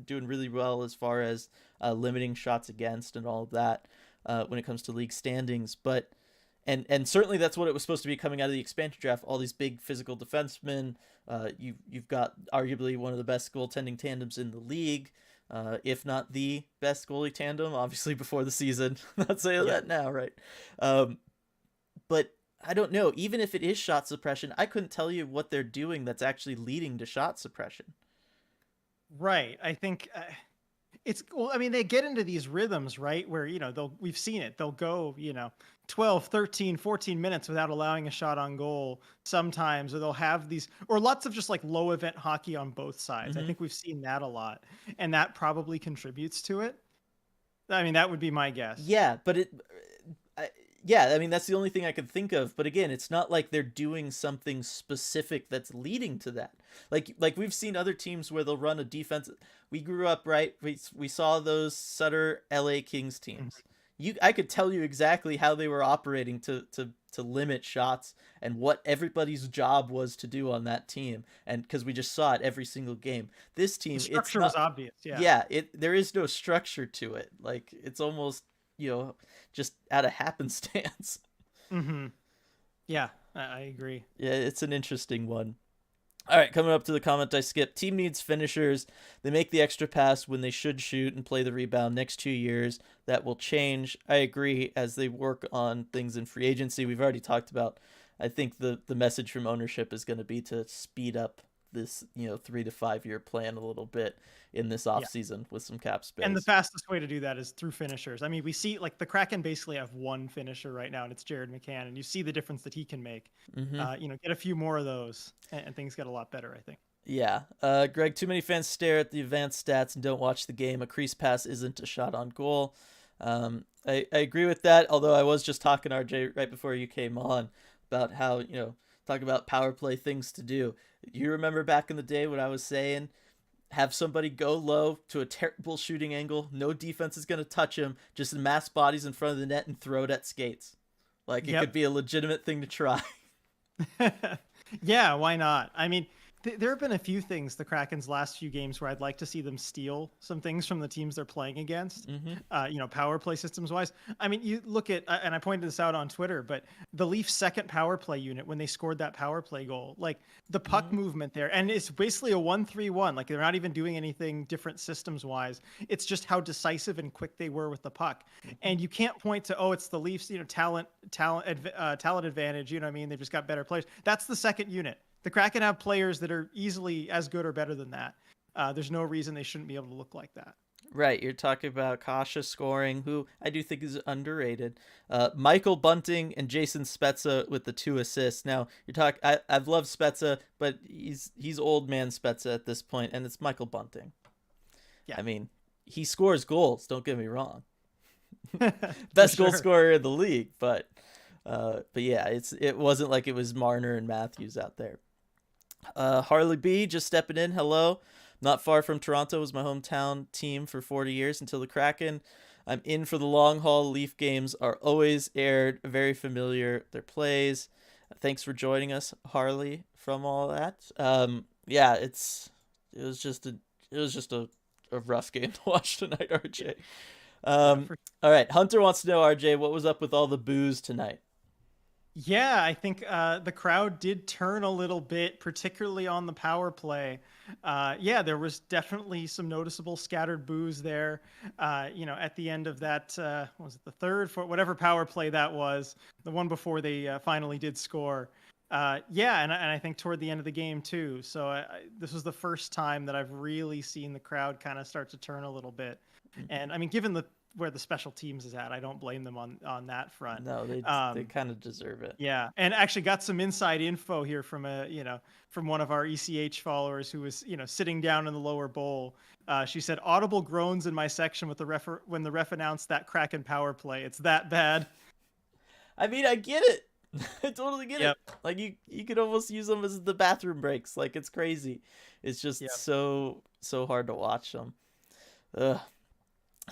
doing really well as far as limiting shots against and all of that when it comes to league standings. But and certainly that's what it was supposed to be coming out of the expansion draft. All these big physical defensemen. You've got arguably one of the best goaltending tandems in the league, if not the best goalie tandem. Obviously before the season, not saying that now, right? But I don't know. Even if it is shot suppression, I couldn't tell you what they're doing that's actually leading to shot suppression. Right. I think well, I mean, they get into these rhythms, right? Where, we've seen it. They'll go, 12, 13, 14 minutes without allowing a shot on goal sometimes, or they'll have these, or lots of just like low event hockey on both sides. I think we've seen that a lot, and that probably contributes to it. I mean, that would be my guess. Yeah, but yeah, I mean, that's the only thing I could think of. But again, it's not like they're doing something specific that's leading to that. Like we've seen other teams where they'll run a defense. We grew up, right? We saw those Sutter LA Kings teams. I could tell you exactly how they were operating to limit shots and what everybody's job was to do on that team. And because we just saw it every single game. This team, the structure was obvious. Yeah. There is no structure to it. Like, it's almost, just out of happenstance. Yeah, I agree. Yeah, it's an interesting one. All right, coming up to the comment I skipped. Team needs finishers. They make the extra pass when they should shoot and play the rebound. Next 2 years, that will change. I agree as they work on things in free agency. We've already talked about. I think the message from ownership is going to be to speed up this 3 to 5 year plan a little bit in this Yeah. offseason with some cap And the space. fastest way to do that is through finishers. I mean, we see like the Kraken basically have one finisher right now, and it's Jared McCann, and you see the difference that he can make. Mm-hmm. Get a few more of those, and things get a lot better, I think. Yeah. Greg, too many fans stare at the advanced stats and don't watch the game. A crease pass isn't a shot on goal. I agree with that, although I was just talking, RJ, right before you came on about how, talk about power play things to do. You remember back in the day when I was saying, have somebody go low to a terrible shooting angle, no defense is going to touch him, just mass bodies in front of the net and throw it at skates. Like, it could Yep. be a legitimate thing to try. Yeah, why not? I mean, there have been a few things the Kraken's last few games where I'd like to see them steal some things from the teams they're playing against. Power play systems wise. I mean, you look at, and I pointed this out on Twitter, but the Leafs' second power play unit when they scored that power play goal, like the puck movement there, and it's basically a 1-3-1. Like they're not even doing anything different systems wise. It's just how decisive and quick they were with the puck. And you can't point to, oh, it's the Leafs, talent advantage. You know what I mean? They've just got better players. That's the second unit. The Kraken have players that are easily as good or better than that. There's no reason they shouldn't be able to look like that. Right, you're talking about Kasha scoring, who I do think is underrated. Michael Bunting and Jason Spezza with the 2 assists. Now you're talking. I've loved Spezza, but he's old man Spezza at this point, and it's Michael Bunting. Yeah. I mean, he scores goals. Don't get me wrong. Best goal scorer in the league, but yeah, it wasn't like it was Marner and Matthews out there. Harley B just stepping in. Hello. Not far from Toronto, was my hometown team for 40 years until the Kraken. I'm in for the long haul. Leaf games are always aired. Very familiar their plays. Thanks for joining us, Harley. From all that, yeah, it was just a rough game to watch tonight, RJ. All right, Hunter wants to know, RJ, what was up with all the booze tonight? Yeah, I think the crowd did turn a little bit, particularly on the power play. There was definitely some noticeable scattered boos there. At the end of that, was it the third, fourth, whatever power play that was, the one before they finally did score. And I think toward the end of the game too. So this was the first time that I've really seen the crowd kind of start to turn a little bit. And I mean, given where the special teams is at, I don't blame them on that front. No, they kind of deserve it. Yeah, and actually got some inside info here from from one of our ECH followers who was sitting down in the lower bowl. She said audible groans in my section with when the ref announced that Kraken power play. It's that bad. I mean, I get it. I totally get it. Like you could almost use them as the bathroom breaks. Like it's crazy. It's just so hard to watch them. Ugh.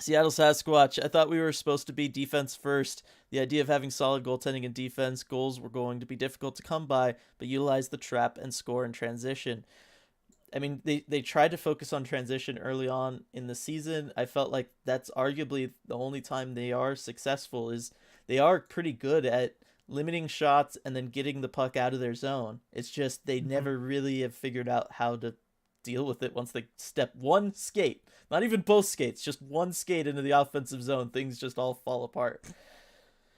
Seattle Sasquatch, I thought we were supposed to be defense first. The idea of having solid goaltending and defense goals were going to be difficult to come by, but utilize the trap and score in transition. I mean, they tried to focus on transition early on in the season. I felt like that's arguably the only time they are successful. Is they are pretty good at limiting shots and then getting the puck out of their zone. It's just they never really have figured out how to deal with it once they step one skate, not even both skates, just one skate into the offensive zone. Things just all fall apart.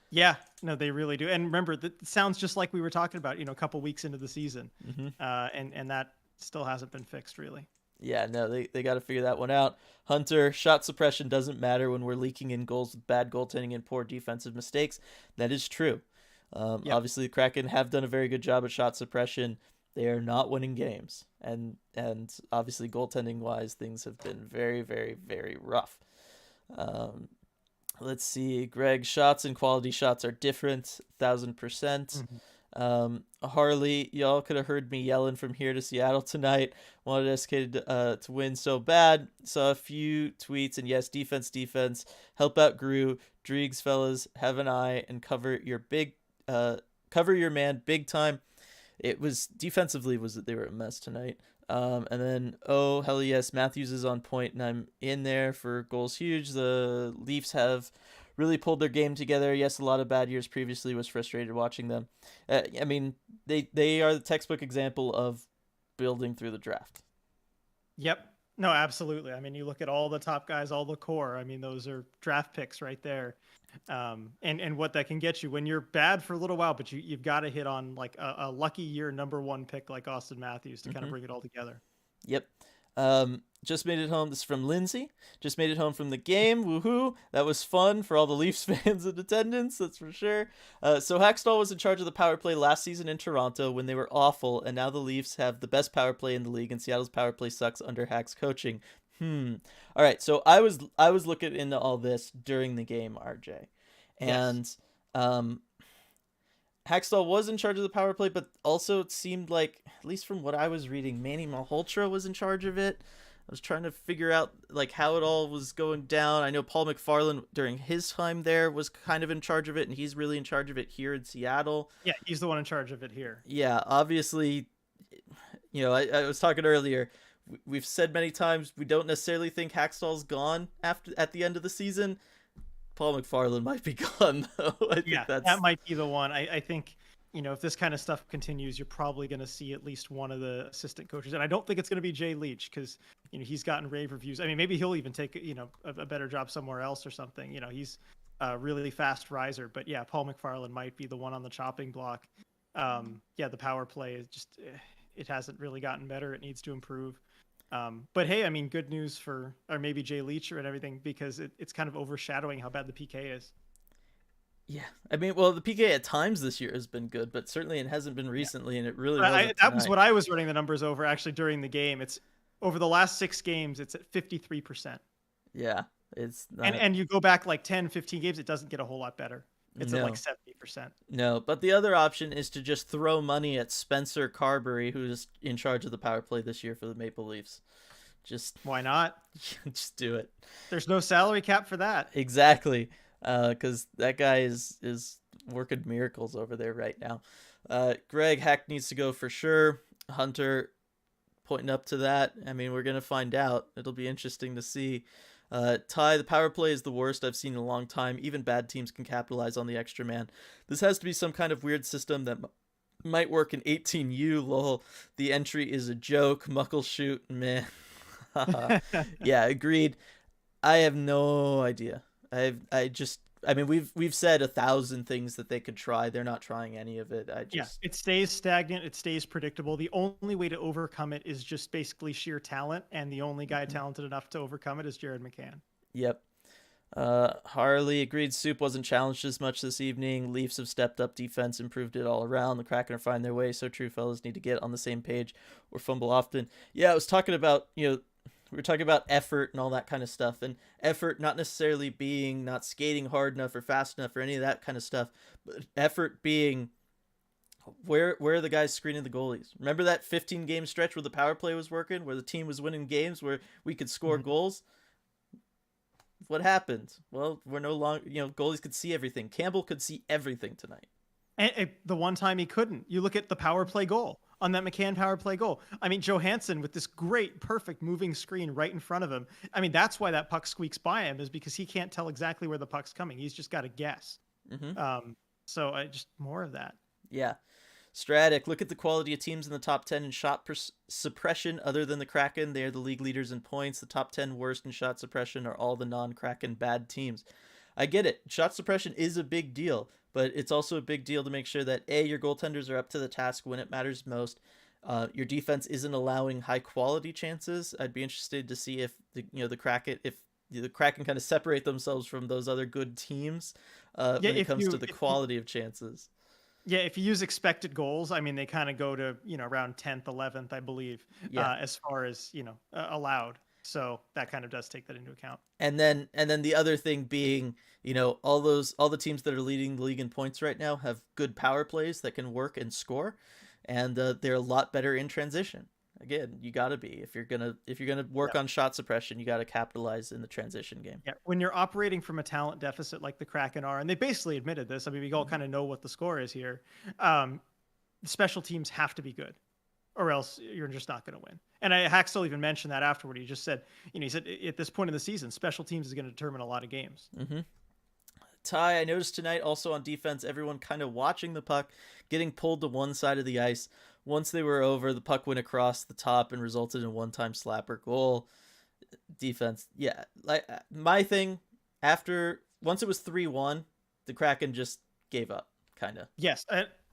Yeah, no, they really do. And remember, that sounds just like we were talking about, a couple weeks into the season, and that still hasn't been fixed, really. Yeah, no, they got to figure that one out. Hunter, shot suppression doesn't matter when we're leaking in goals with bad goaltending and poor defensive mistakes. That is true. Obviously, the Kraken have done a very good job at shot suppression. They are not winning games, and obviously goaltending wise, things have been very, very, very rough. Let's see, Greg. Shots and quality shots are different, 1,000%. Harley, y'all could have heard me yelling from here to Seattle tonight. Wanted SK to win so bad. Saw a few tweets, and yes, defense. Help out Gru, Driegs, fellas. Have an eye and cover your man big time. It was defensively they were a mess tonight. And then, oh, hell yes, Matthews is on point, and I'm in there for goals huge. The Leafs have really pulled their game together. Yes, a lot of bad years previously, was frustrated watching them. I mean, they are the textbook example of building through the draft. Yep. No, absolutely. I mean, you look at all the top guys, all the core. I mean, those are draft picks right there. And what that can get you when you're bad for a little while, but you've got to hit on like a lucky year #1 pick like Austin Matthews to kind of bring it all together. Yep. Just made it home. This is from Lindsay. Just made it home from the game. Woohoo! That was fun for all the Leafs fans in attendance. That's for sure. So Hackstall was in charge of the power play last season in Toronto when they were awful, and now the Leafs have the best power play in the league, and Seattle's power play sucks under Hack's coaching. All right. So I was looking into all this during the game, RJ, and yes. Hackstall was in charge of the power play, but also it seemed like, at least from what I was reading, Manny Malhotra was in charge of it. I was trying to figure out like how it all was going down. I know Paul McFarland during his time there was kind of in charge of it, and he's really in charge of it here in Seattle. Yeah, he's the one in charge of it here. Yeah, obviously, I was talking earlier. We've said many times we don't necessarily think Hackstall's gone at the end of the season. Paul McFarland might be gone, though. I think that might be the one. I think, if this kind of stuff continues, you're probably going to see at least one of the assistant coaches. And I don't think it's going to be Jay Leach because, he's gotten rave reviews. I mean, maybe he'll even take, a better job somewhere else or something. He's a really fast riser. But yeah, Paul McFarland might be the one on the chopping block. The power play is just, it hasn't really gotten better. It needs to improve. But hey, I mean, good news or maybe Jay Leach and everything, because it's kind of overshadowing how bad the PK is. Yeah, I mean, well, the PK at times this year has been good, but certainly it hasn't been recently, and it really wasn't that was what I was running the numbers over actually during the game. It's over the last 6 games, it's at 53%. Yeah, it's not... and you go back like 10, 15 games, it doesn't get a whole lot better. It's at like 70%. No, but the other option is to just throw money at Spencer Carberry, who's in charge of the power play this year for the Maple Leafs. Just why not? Just do it. There's no salary cap for that. Exactly, because that guy is working miracles over there right now. Greg, Hack needs to go for sure. Hunter pointing up to that. I mean, we're gonna find out. It'll be interesting to see. Ty, the power play is the worst I've seen in a long time. Even bad teams can capitalize on the extra man. This has to be some kind of weird system that might work in 18U. Lol. The entry is a joke. Muckleshoot, meh. Yeah, agreed. I have no idea. I mean, we've said 1,000 things that they could try. They're not trying any of it. It stays stagnant. It stays predictable. The only way to overcome it is just basically sheer talent, and the only guy talented enough to overcome it is Jared McCann. Yep. Harley agreed. Soup wasn't challenged as much this evening. Leafs have stepped up defense, improved it all around. The Kraken are finding their way. So true, fellas need to get on the same page or fumble often. Yeah, I was talking about, we were talking about effort and all that kind of stuff, and effort not necessarily being not skating hard enough or fast enough or any of that kind of stuff, but effort being where are the guys screening the goalies? Remember that 15-game stretch where the power play was working, where the team was winning games, where we could score goals? What happened? Well, we're no longer, goalies could see everything. Campbell could see everything tonight. And the one time he couldn't. You look at the power play goal. On that McCann power play goal. I mean, Johansson with this great, perfect moving screen right in front of him. I mean, that's why that puck squeaks by him, is because he can't tell exactly where the puck's coming. He's just got to guess. So just more of that. Yeah. Stratic, look at the quality of teams in the top 10 in shot suppression other than the Kraken. They are the league leaders in points. The top 10 worst in shot suppression are all the non-Kraken bad teams. I get it. Shot suppression is a big deal, but it's also a big deal to make sure that your goaltenders are up to the task when it matters most. Your defense isn't allowing high quality chances. I'd be interested to see if the Kraken kind of separate themselves from those other good teams when it comes to the quality of chances. Yeah, if you use expected goals, I mean, they kind of go to around 10th, 11th, I believe, as far as allowed. So that kind of does take that into account. And then the other thing being, all the teams that are leading the league in points right now have good power plays that can work and score, and they're a lot better in transition. Again, you got to be, if you're gonna work on shot suppression, you got to capitalize in the transition game. Yeah, when you're operating from a talent deficit like the Kraken are, and they basically admitted this. I mean, we all kind of know what the score is here. Special teams have to be good, or else you're just not going to win. And Haxtell even mentioned that afterward. He just said, he said at this point in the season, special teams is going to determine a lot of games. Ty, I noticed tonight also on defense, everyone kind of watching the puck, getting pulled to one side of the ice. once they were over, the puck went across the top and resulted in a one-time slapper goal. Defense, yeah. Like my thing, once it was 3-1, the Kraken just gave up, kind of. Yes,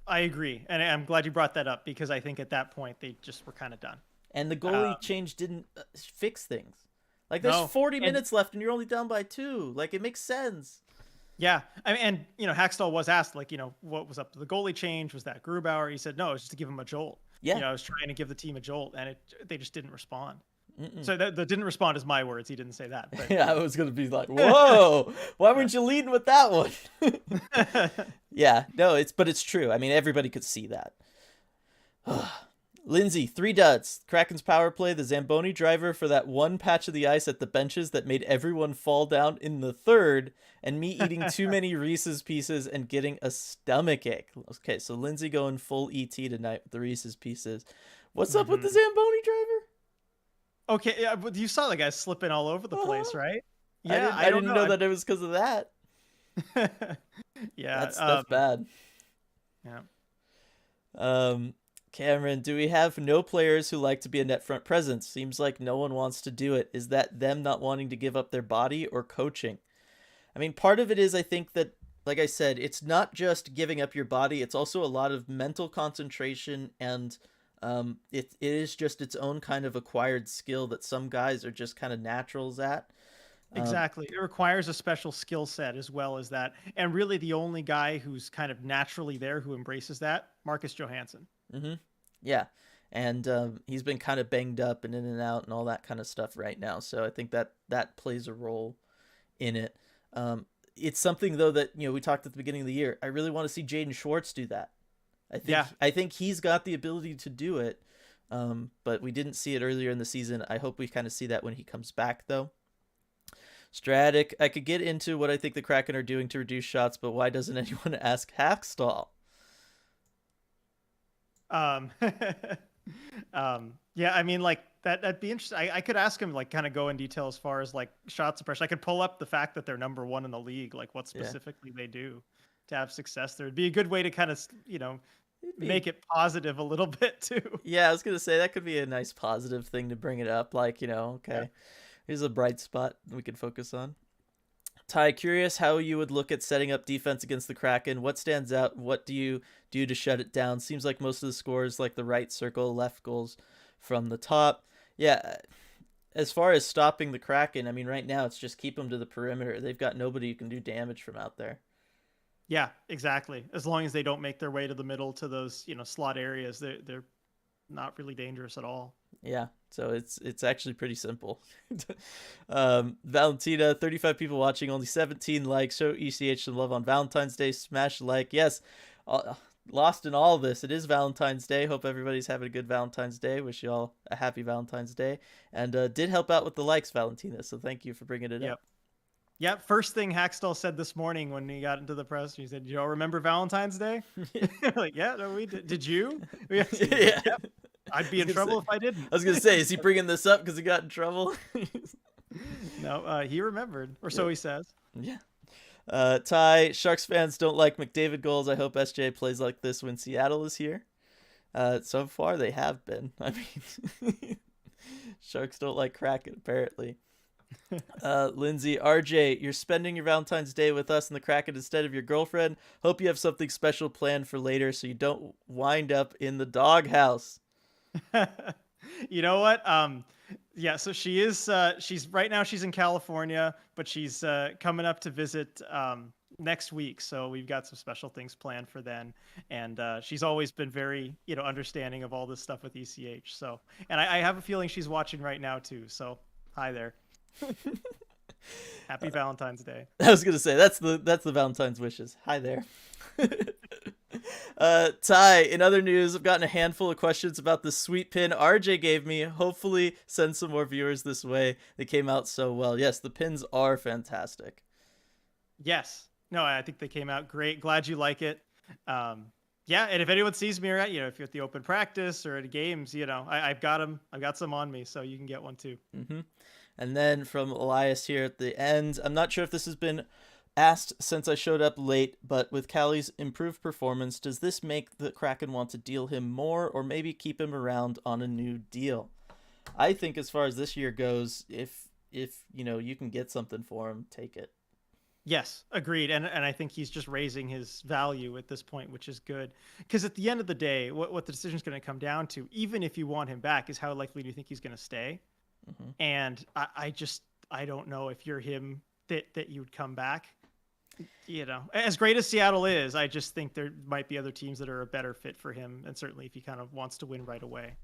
I agree, and I'm glad you brought that up because I think at that point they just were kind of done. And the goalie change didn't fix things. Like there's No, 40 minutes left and you're only down by 2. Like it makes sense. Yeah, I mean, and Hackstall was asked, like, what was up to the goalie change? Was that Grubauer? He said no, it was just to give him a jolt. Yeah, I was trying to give the team a jolt, and they just didn't respond. Mm-mm. So that didn't respond is my words. He didn't say that. But... Yeah, I was gonna be like, whoa, why weren't you leading with that one? Yeah, no, it's true. I mean, everybody could see that. Lindsay, 3 duds. Kraken's power play, the Zamboni driver for that one patch of the ice at the benches that made everyone fall down in the third, and me eating too many Reese's Pieces and getting a stomach ache. Okay, so Lindsay going full ET tonight with the Reese's Pieces. What's up with the Zamboni driver? Okay, yeah, but you saw the guy slipping all over the place, right? Yeah, I didn't know that it was because of that. Yeah, that's bad. Yeah. Cameron, do we have no players who like to be a net front presence? Seems like no one wants to do it. Is that them not wanting to give up their body or coaching? I mean, part of it is I think that, like I said, it's not just giving up your body. It's also a lot of mental concentration, and it is just its own kind of acquired skill that some guys are just kind of naturals at. Exactly. It requires a special skill set as well as that. And really the only guy who's kind of naturally there who embraces that, Marcus Johansson. Mm-hmm. Yeah. And he's been kind of banged up and in and out and all that kind of stuff right now. So I think that plays a role in it. It's something, though, that, we talked at the beginning of the year. I really want to see Jaden Schwartz do that. I think he's got the ability to do it, but we didn't see it earlier in the season. I hope we kind of see that when he comes back, though. Stratic, I could get into what I think the Kraken are doing to reduce shots, but why doesn't anyone ask Hackstall? Yeah, I mean, like that'd be interesting. I could ask him, like, kind of go in detail as far as like shot suppression. I could pull up the fact that they're number 1 in the league, like what specifically they do to have success there. It'd be a good way to kind of, make it positive a little bit too. Yeah, I was gonna say that could be a nice positive thing to bring it up. Like, okay, here's a bright spot we could focus on. Ty, curious how you would look at setting up defense against the Kraken. What stands out? What do you do to shut it down? Seems like most of the scores, like the right circle, left goals from the top. Yeah, as far as stopping the Kraken, I mean, right now it's just keep them to the perimeter. They've got nobody who can do damage from out there. Yeah, exactly. As long as they don't make their way to the middle to those, slot areas, they're not really dangerous at all. Yeah, so it's actually pretty simple. Valentina, 35 people watching, only 17 likes. Show ECH some love on Valentine's Day. Smash like. Yes, lost in all this. It is Valentine's Day. Hope everybody's having a good Valentine's Day. Wish you all a happy Valentine's Day. And did help out with the likes, Valentina, so thank you for bringing it up. Yeah, first thing Hackstall said this morning when he got into the press, he said, "You all remember Valentine's Day?" Like, yeah, no, we did. Did you? Yeah. Yep. I'd be in trouble if I didn't. I was gonna say, is he bringing this up because he got in trouble? No, he remembered, or so he says. Yeah. Ty, Sharks fans don't like McDavid goals. I hope SJ plays like this when Seattle is here. So far they have been. I mean, Sharks don't like Kraken apparently. Lindsay, RJ, you're spending your Valentine's Day with us in the Kraken instead of your girlfriend. Hope you have something special planned for later so you don't wind up in the doghouse. You know what? Yeah, so she is, she's right now she's in California, but she's coming up to visit next week. So we've got some special things planned for then. And she's always been very, understanding of all this stuff with ECH. So, and I have a feeling she's watching right now too. So hi there. Happy Valentine's Day. I was gonna say that's the Valentine's wishes. Hi there. Ty, in other news, I've gotten a handful of questions about the sweet pin RJ gave me. Hopefully send some more viewers this way. They came out so well. Yes, the pins are fantastic. Yes. No, I think they came out great. Glad you like it. Yeah, and if anyone sees me, or if you're at the open practice or at games, I've got them. I've got some on me, so you can get one too. Mm-hmm. And then from Elias here at the end, I'm not sure if this has been Asked, since I showed up late, but with Callie's improved performance, does this make the Kraken want to deal him more or maybe keep him around on a new deal? I think as far as this year goes, if you can get something for him, take it. Yes, agreed. And I think he's just raising his value at this point, which is good. Because at the end of the day, what the decision is going to come down to, even if you want him back, is how likely do you think he's going to stay? Mm-hmm. And I don't know if you're him that you would come back. As great as Seattle is, I just think there might be other teams that are a better fit for him. And certainly if he kind of wants to win right away.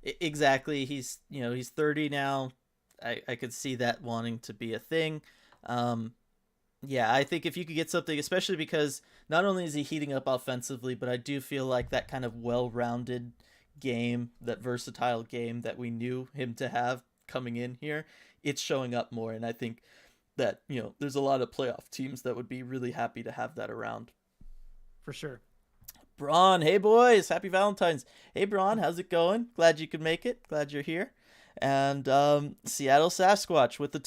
Exactly. He's 30 now. I could see that wanting to be a thing. Yeah, I think if you could get something, especially because not only is he heating up offensively, but I do feel like that kind of well-rounded game, that versatile game that we knew him to have coming in here, it's showing up more. And I think that, there's a lot of playoff teams that would be really happy to have that around. For sure. Braun, hey boys, happy Valentine's. Hey Braun, how's it going? Glad you could make it. Glad you're here. And Seattle Sasquatch with the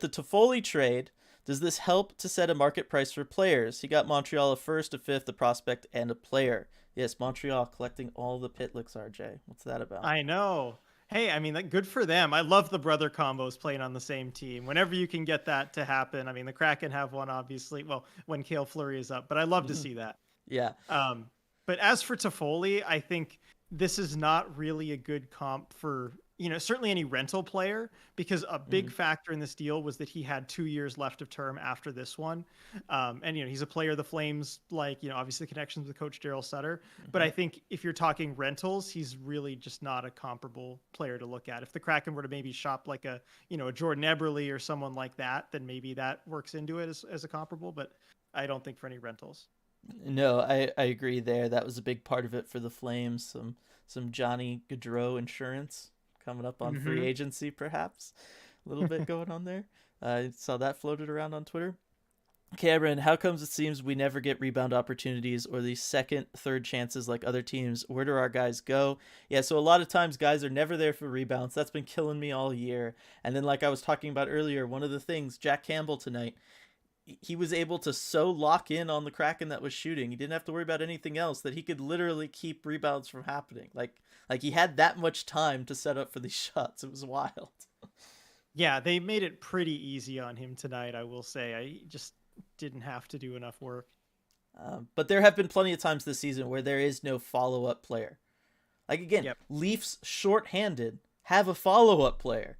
Toffoli trade. Does this help to set a market price for players? He got Montreal a first, a fifth, a prospect, and a player. Yes, Montreal collecting all the Pitlicks, RJ. What's that about? I know. Hey, I mean, good for them. I love the brother combos playing on the same team. Whenever you can get that to happen. I mean, the Kraken have one, obviously. Well, when Cale Fleury is up, but I love to see that. Yeah. But as for Toffoli, I think this is not really a good comp for, certainly any rental player, because a big factor in this deal was that he had 2 years left of term after this one. And, he's a player the Flames like, obviously connections with coach Daryl Sutter. But I think if you're talking rentals, he's really just not a comparable player to look at. If the Kraken were to maybe shop like a Jordan Eberle or someone like that, then maybe that works into it as a comparable. But I don't think for any rentals. No, I agree there. That was a big part of it for the Flames. Some Johnny Gaudreau insurance coming up on free agency, perhaps. A little bit going on there. I saw that floated around on Twitter. Cameron, how comes it seems we never get rebound opportunities or these second, third chances like other teams? Where do our guys go? Yeah, so a lot of times guys are never there for rebounds. That's been killing me all year. And then like I was talking about earlier, one of the things, Jack Campbell tonight, he was able to so lock in on the Kraken that was shooting. He didn't have to worry about anything else, that he could literally keep rebounds from happening. Like he had that much time to set up for these shots. It was wild. Yeah, they made it pretty easy on him tonight, I will say. I just didn't have to do enough work. But there have been plenty of times this season where there is no follow-up player. Like, again, Leafs shorthanded have a follow-up player.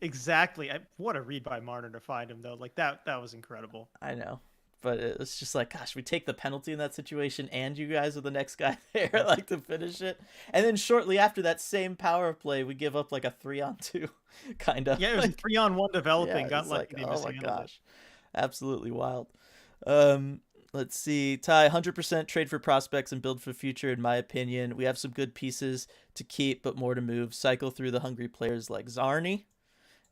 Exactly. What a read by Marner to find him, though. Like, that was incredible. I know. But it's just like, gosh, we take the penalty in that situation and you guys are the next guy there, like, to finish it. And then shortly after that same power play, we give up like a 3-on-2 kind of. Yeah, it was a 3-on-1 developing. Got lucky. Like, oh my gosh. Absolutely wild. Let's see. Ty, 100% trade for prospects and build for future, in my opinion. We have some good pieces to keep, but more to move. Cycle through the hungry players like Zarni.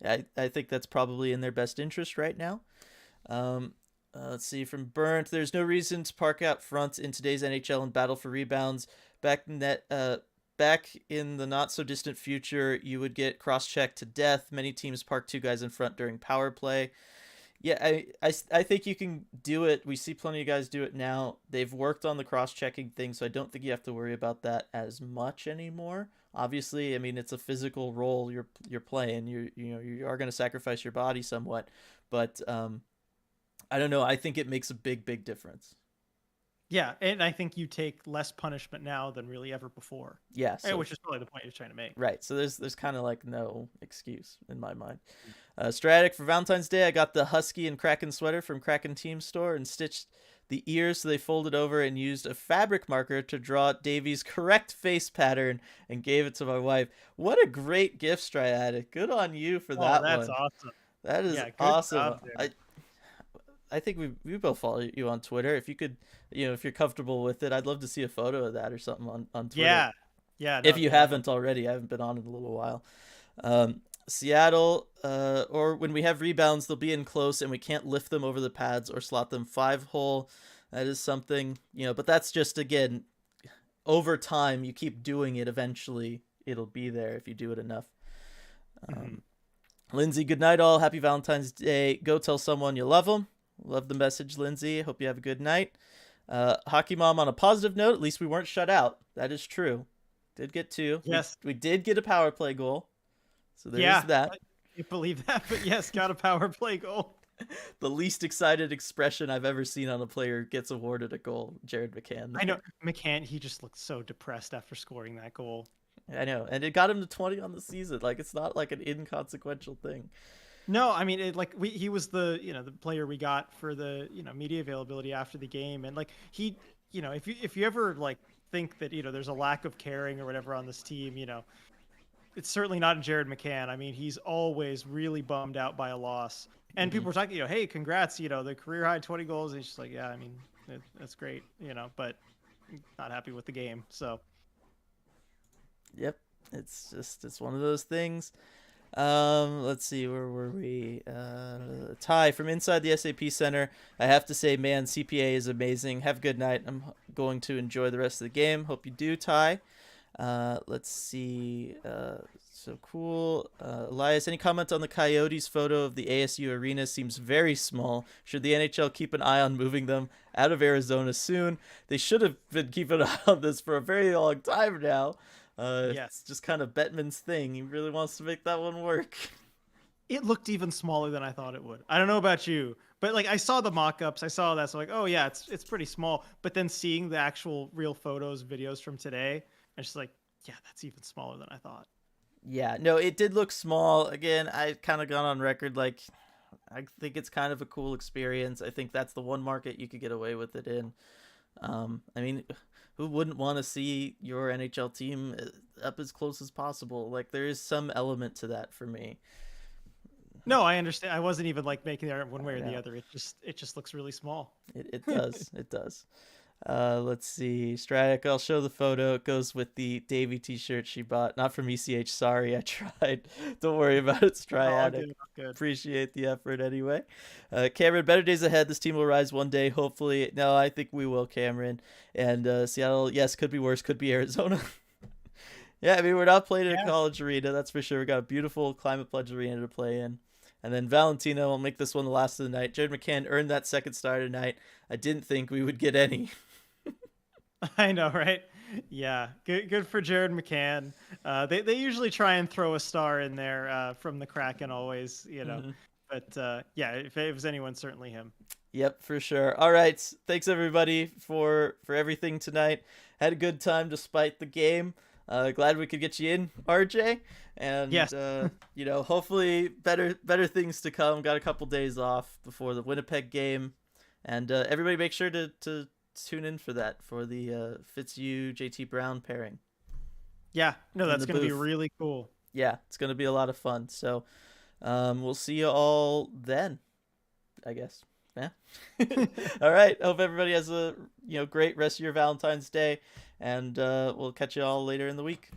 I think that's probably in their best interest right now. Let's see, from Burnt, there's no reason to park out front in today's NHL and battle for rebounds. Back in the not so distant future, you would get cross-checked to death. Many teams park two guys in front during power play. Yeah, I think you can do it. We see plenty of guys do it now. They've worked on the cross-checking thing, so I don't think you have to worry about that as much anymore. Obviously, I mean, it's a physical role you're playing. You are going to sacrifice your body somewhat, but I don't know. I think it makes a big difference. Yeah, and I think you take less punishment now than really ever before. Yeah, which is probably the point you're trying to make. Right. So there's kind of like no excuse in my mind. Stratic, for Valentine's Day, I got the Husky and Kraken sweater from Kraken Team Store and stitched the ears so they folded over and used a fabric marker to draw Davy's correct face pattern and gave it to my wife. What a great gift, Stratic. Good on you for that one. That's awesome. That is awesome. I think we both follow you on Twitter. If you could, if you're comfortable with it, I'd love to see a photo of that or something on Twitter. Yeah. If you haven't already, I haven't been on in a little while. Seattle, or when we have rebounds, they'll be in close and we can't lift them over the pads or slot them 5-hole. That is something, but that's just, again, over time, you keep doing it. Eventually it'll be there if you do it enough. Lindsay, good night all. Happy Valentine's Day. Go tell someone you love them. Love the message, Lindsay. Hope you have a good night. Hockey Mom, on a positive note, at least we weren't shut out. That is true. Did get two. Yes. We did get a power play goal. So there is Yeah. that. I can't believe that, but yes, got a power play goal. The least excited expression I've ever seen on a player gets awarded a goal. Jared McCann. I know McCann. He just looked so depressed after scoring that goal. I know, and it got him to 20 on the season. Like, it's not like an inconsequential thing. No, I mean, he was the the player we got for the media availability after the game, and like he, if you ever like think that there's a lack of caring or whatever on this team, it's certainly not in Jared McCann. I mean, he's always really bummed out by a loss, and people were talking, hey, congrats, the career high 20 goals, and he's just like, yeah, I mean, that's great, but not happy with the game, so. Yep, it's one of those things. Let's see, where were we? Ty from inside the SAP Center. I have to say, man, CPA is amazing. Have a good night. I'm going to enjoy the rest of the game. Hope you do, Ty. Let's see. So cool. Elias, any comment on the Coyotes photo of the ASU arena? Seems very small. Should the NHL keep an eye on moving them out of Arizona soon? They should have been keeping an eye on this for a very long time now. It's just kind of Bettman's thing. He really wants to make that one work. It looked even smaller than I thought it would. I don't know about you, but like I saw the mock-ups, I saw that, so like, oh yeah, it's pretty small. But then seeing the actual real photos, videos from today, I'm just like, yeah, that's even smaller than I thought. Yeah, no, it did look small. Again, I kind of gone on record like I think it's kind of a cool experience. I think that's the one market you could get away with it in. I mean, who wouldn't want to see your NHL team up as close as possible? Like, there is some element to that for me. No, I understand. I wasn't even like making it one way or the other. It just looks really small. It does. It does. Let's see. Stratic, I'll show the photo. It goes with the Davey t-shirt she bought. Not from ECH. Sorry, I tried. Don't worry about it, Striatic. Good. Appreciate the effort anyway. Cameron, better days ahead. This team will rise one day, hopefully. No, I think we will, Cameron. And Seattle, yes, could be worse. Could be Arizona. Yeah, I mean, we're not playing in a college arena, that's for sure. We got a beautiful Climate Pledge arena to play in. And then Valentino will make this one the last of the night. Jared McCann earned that second star tonight. I didn't think we would get any. I know, right? Yeah, good for Jared McCann. They usually try and throw a star in there from the Kraken always, But yeah, if it was anyone, certainly him. Yep, for sure. All right, thanks everybody for everything tonight. Had a good time despite the game. Glad we could get you in, RJ. And yes. Hopefully better things to come. Got a couple days off before the Winnipeg game, and everybody make sure to tune in for that, for the Fitzhugh JT Brown pairing. Yeah, no, that's gonna be really cool. Yeah, it's gonna be a lot of fun. So we'll see you all then, I guess. Yeah. All right. Hope everybody has a great rest of your Valentine's Day, and we'll catch you all later in the week.